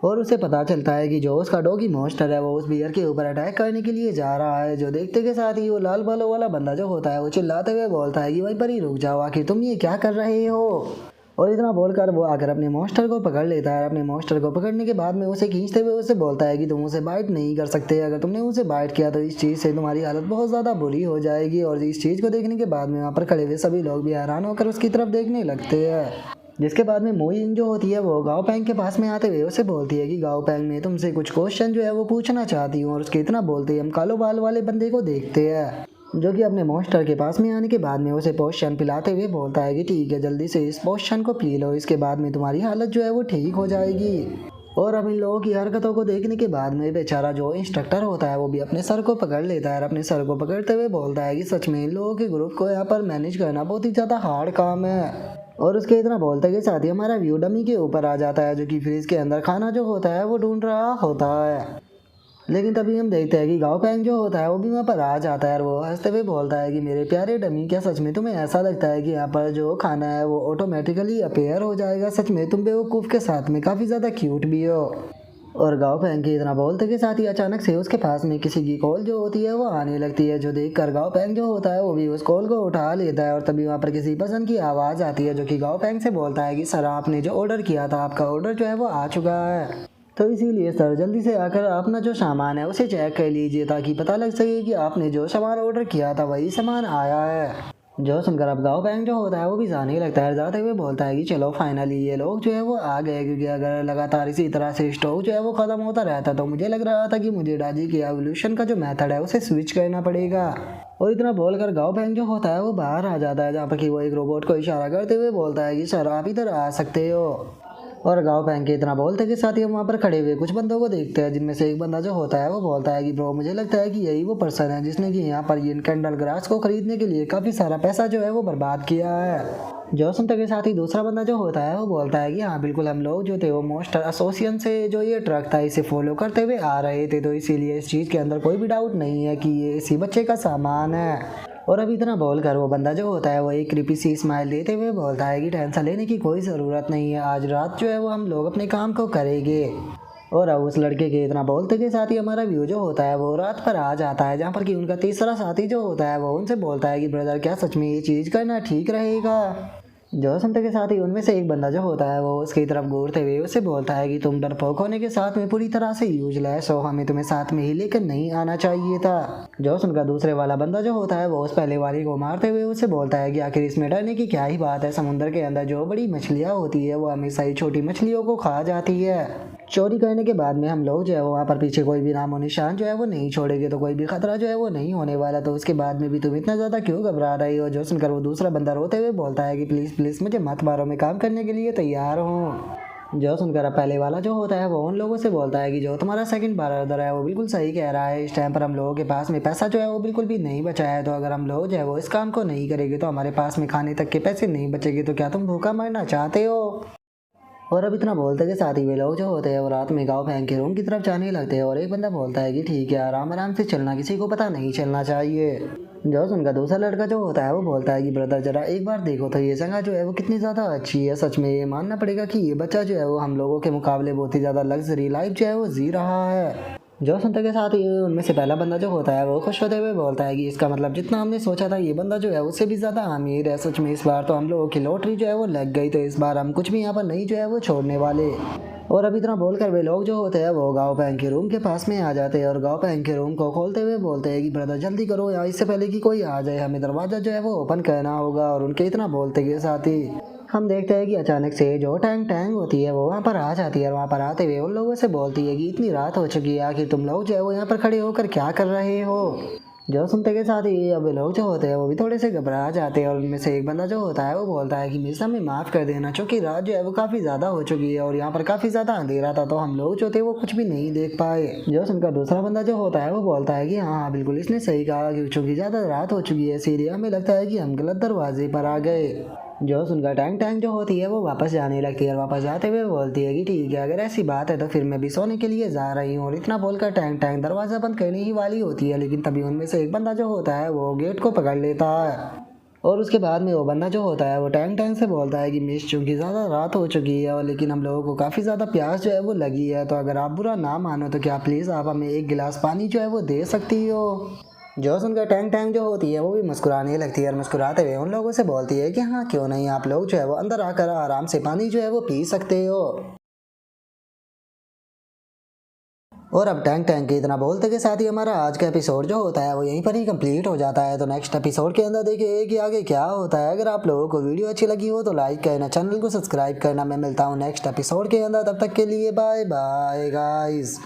और उसे पता चलता है कि जो उसका डॉगी मॉन्स्टर है वो उस बियर के ऊपर अटैक करने के लिए जा रहा है। जो देखते के साथ ही वो लाल बालों वाला बंदा जो होता है वो चिल्लाते हुए बोलता है कि वहीं पर ही रुक जाओ, आखिर तुम ये क्या कर रहे हो। और इतना बोलकर वो आकर अपने मॉन्स्टर को पकड़ लेता है। अपने मॉन्स्टर को पकड़ने के बाद में उसे खींचते हुए उसे बोलता है कि तुम उसे बाइट नहीं कर सकते, अगर तुमने उसे बाइट किया तो इस चीज़ से तुम्हारी हालत बहुत ज़्यादा बुरी हो जाएगी। और इस चीज़ को देखने के बाद में वहाँ पर खड़े हुए सभी लोग भी हैरान होकर उसकी तरफ देखने लगते हैं। जिसके बाद में मोइंग जो होती है वो गाओ पैंग के पास में आते हुए उसे बोलती है कि गाओ पैंग मैं तुमसे कुछ क्वेश्चन जो है वो पूछना चाहती हूँ। और उसके इतना बोलते ही हम कालो बाल वाले बंदे को देखते हैं जो कि अपने मॉन्स्टर के पास में आने के बाद में उसे पोशन पिलाते हुए बोलता है कि ठीक है जल्दी से इस पोशन को पी लो, इसके बाद में तुम्हारी हालत जो है वो ठीक हो जाएगी। और अब इन लोगों की हरकतों को देखने के बाद में बेचारा जो इंस्ट्रक्टर होता है वो भी अपने सर को पकड़ लेता है और अपने सर को पकड़ते हुए बोलता है कि सच में इन लोगों के ग्रुप को यहाँ पर मैनेज करना बहुत ही ज़्यादा हार्ड काम है। और उसके इतना बोलते के साथ ही हमारा व्यू डमी के ऊपर आ जाता है जो कि फ्रिज के अंदर खाना जो होता है वो ढूंढ रहा होता है। लेकिन तभी हम देखते हैं कि गाओ पैंग जो होता है वो भी वहाँ पर आ जाता है और वो हंसते हुए बोलता है कि मेरे प्यारे डमी क्या सच में तुम्हें ऐसा लगता है कि यहाँ पर जो खाना है वो ऑटोमेटिकली अपेयर हो जाएगा, सच में तुम बेवकूफ़ के साथ में काफ़ी ज़्यादा क्यूट भी हो। और गाओ पैंग के इतना बोलते के साथ ही अचानक से उसके पास में किसी की कॉल जो होती है वो आने लगती है। जो देख कर गाओ पैंग जो होता है वो भी उस कॉल को उठा लेता है और तभी वहाँ पर किसी पर्सन की आवाज़ आती है जो कि गाओ पैंग से बोलता है कि सर आपने जो ऑर्डर किया था आपका ऑर्डर जो है वो आ चुका है, तो इसीलिए सर जल्दी से आकर अपना जो सामान है उसे चेक कर लीजिए ताकि पता लग सके कि आपने जो सामान ऑर्डर किया था वही सामान आया है। जो सुनकर अब गाओ पैंग जो होता है वो भी जाने लगता है, जाते हुए बोलता है कि चलो फाइनली ये लोग जो है वो आ गए, क्योंकि अगर लगातार इसी तरह से स्टॉक जो है वो ख़त्म होता रहता तो मुझे लग रहा था कि मुझे डाजी की एवोल्यूशन का जो मेथड है उसे स्विच करना पड़ेगा। और इतना बोलकर गाओ पैंग जो होता है वो बाहर आ जाता है जहाँ पर कि वो एक रोबोट को इशारा करते हुए बोलता है कि सर आप इधर आ सकते हो। और गाओ पैंग के इतना बोलते के साथ ही हम वहाँ पर खड़े हुए कुछ बंदों को देखते हैं, जिनमें से एक बंदा जो होता है वो बोलता है कि ब्रो मुझे लगता है कि यही वो पर्सन है जिसने कि यहाँ पर ये कैंडल ग्रास को खरीदने के लिए काफ़ी सारा पैसा जो है वो बर्बाद किया है। जो सुनते के साथ ही दूसरा बंदा जो होता है वो बोलता है कि हाँ बिल्कुल हम लोग जो थे वो मॉन्स्टर एसोसिएशन से जो ये ट्रक था इसे फॉलो करते हुए आ रहे थे, तो इसीलिए इस चीज़ के अंदर कोई भी डाउट नहीं है कि ये इसी बच्चे का सामान है। और अभी इतना बोलकर वो बंदा जो होता है वो एक क्रीपी सी स्माइल देते हुए बोलता है कि टेंशन लेने की कोई ज़रूरत नहीं है, आज रात जो है वो हम लोग अपने काम को करेंगे। और अब उस लड़के के इतना बोलते के साथ ही हमारा व्यू जो होता है वो रात पर आ जाता है, जहाँ पर कि उनका तीसरा साथी जो होता है वो उनसे बोलता है कि ब्रदर क्या सच में ये चीज़ करना ठीक रहेगा। जो सुनते के साथ ही उनमें से एक बंदा जो होता है वो उसकी तरफ घूरते हुए उससे बोलता है कि तुम डरपोक होने के साथ में पूरी तरह से यूजलेस हो, हमें तुम्हें साथ में ही लेकर नहीं आना चाहिए था। जो सुनकर दूसरे वाला बंदा जो होता है वो उस पहले वाली को मारते हुए उससे बोलता है कि आखिर इसमें डरने की क्या ही बात है, समुद्र के अंदर जो बड़ी मछलियाँ होती है वो हमेशा ही छोटी मछलियों को खा जाती है। चोरी करने के बाद में हम लोग जो है वहाँ पर पीछे कोई भी नामो निशान जो है वो नहीं छोड़ेंगे, तो कोई भी खतरा जो है वो नहीं होने वाला, तो उसके बाद में भी तुम इतना ज़्यादा क्यों घबरा रही हो। जो सुनकर वो दूसरा बंदा रोते हुए बोलता है कि प्लीज़ प्लीज़ मुझे मत मारो, मैं काम करने के लिए तैयार हूँ। जो सुनकर अब पहले वाला जो होता है वो उन लोगों से बोलता है कि जो तुम्हारा सेकंड ब्रदर है वो बिल्कुल सही कह रहा है। इस टाइम पर हम लोगों के पास में पैसा जो है वो बिल्कुल भी नहीं बचा है, तो अगर हम लोग जो है वो इस काम को नहीं करेंगे तो हमारे पास में खाने तक के पैसे नहीं बचेंगे। तो क्या तुम भूखा मरना चाहते हो? और अब इतना बोलते के साथ ही वे लोग जो होते हैं वो रात में गाँव फैंक के रूम की तरफ जाने लगते हैं। और एक बंदा बोलता है कि ठीक है, आराम आराम से चलना, किसी को पता नहीं चलना चाहिए। जो उनका दूसरा लड़का जो होता है वो बोलता है कि ब्रदर जरा एक बार देखो तो ये जगह जो है वो कितनी ज़्यादा अच्छी है। सच में ये मानना पड़ेगा कि ये बच्चा जो है वो हम लोगों के मुकाबले बहुत ही ज़्यादा लग्जरी लाइफ जो है वो जी रहा है। जो सुनते के साथ ही उनमें से पहला बंदा जो होता है वो खुश होते हुए बोलता है कि इसका मतलब जितना हमने सोचा था ये बंदा जो है उससे भी ज़्यादा अमीर है। सच में इस बार तो हम लोगों की लॉटरी जो है वो लग गई, तो इस बार हम कुछ भी यहाँ पर नहीं जो है वो छोड़ने वाले। और अब इतना बोलकर वे लोग जो होते हैं वो गाँव पैंग के रूम के पास में आ जाते हैं और गाँव पैंग के रूम को खोलते हुए बोलते हैं कि ब्रदर जल्दी करो यार, इससे पहले कि कोई आ जाए, हमें दरवाज़ा जो है वो ओपन करना होगा। और उनके इतना बोलते के साथ ही हम देखते हैं कि अचानक से जो टैंग टैंग होती है वो वहाँ पर आ जाती है। और वहाँ पर आते हुए उन लोगों से बोलती है कि इतनी रात हो चुकी है, आखिर तुम लोग जो है वो यहाँ पर खड़े होकर क्या कर रहे हो? जो सुनते के साथ ही अब लोग जो होते हैं वो भी थोड़े से घबरा जाते हैं। और उनमें से एक बंदा जो होता है वो बोलता है कि मिर्जा हमें माफ़ कर देना, क्योंकि रात जो है वो काफ़ी ज़्यादा हो चुकी है और यहाँ पर काफ़ी ज़्यादा अंधेरा था, तो हम लोग जो थे वो कुछ भी नहीं देख पाए। जो सुनकर दूसरा बंदा जो होता है वो बोलता है कि हाँ हाँ बिल्कुल, इसने सही कहा, क्योंकि ज़्यादा रात हो चुकी है, इसीलिए हमें लगता है कि हम गलत दरवाजे पर आ गए। जो सुनकर टैंग टैंग जो होती है वो वापस जाने लगती है और वापस जाते हुए बोलती है कि ठीक है, अगर ऐसी बात है तो फिर मैं भी सोने के लिए जा रही हूँ। और इतना बोलकर टैंग टैंग दरवाज़ा बंद करने ही वाली होती है, लेकिन तभी उनमें से एक बंदा जो होता है वो गेट को पकड़ लेता है। और उसके बाद में वो बंदा जो होता है वो टैंग टैंग से बोलता है कि मिस, चूँकि ज़्यादा रात हो चुकी है और लेकिन हम लोगों को काफ़ी ज़्यादा प्यास जो है वो लगी है, तो अगर आप बुरा ना मानो तो क्या प्लीज़ आप हमें एक गिलास पानी जो है वो दे सकती हो? जो सुनकर टैंग टैंग जो होती है वो भी मुस्कुराने लगती है और मुस्कुराते हुए उन लोगों से बोलती है कि हाँ क्यों नहीं, आप लोग जो है वो अंदर आकर आराम से पानी जो है वो पी सकते हो। और अब टैंग टैंग के इतना बोलते के साथ ही हमारा आज का एपिसोड जो होता है वो यहीं पर ही कंप्लीट हो जाता है। तो नेक्स्ट एपिसोड के अंदर देखिए कि आगे क्या होता है। अगर आप लोगों को वीडियो अच्छी लगी हो तो लाइक करना, चैनल को सब्सक्राइब करना। मैं मिलता हूँ नेक्स्ट एपिसोड के अंदर, तब तक के लिए बाय बाय गाइस।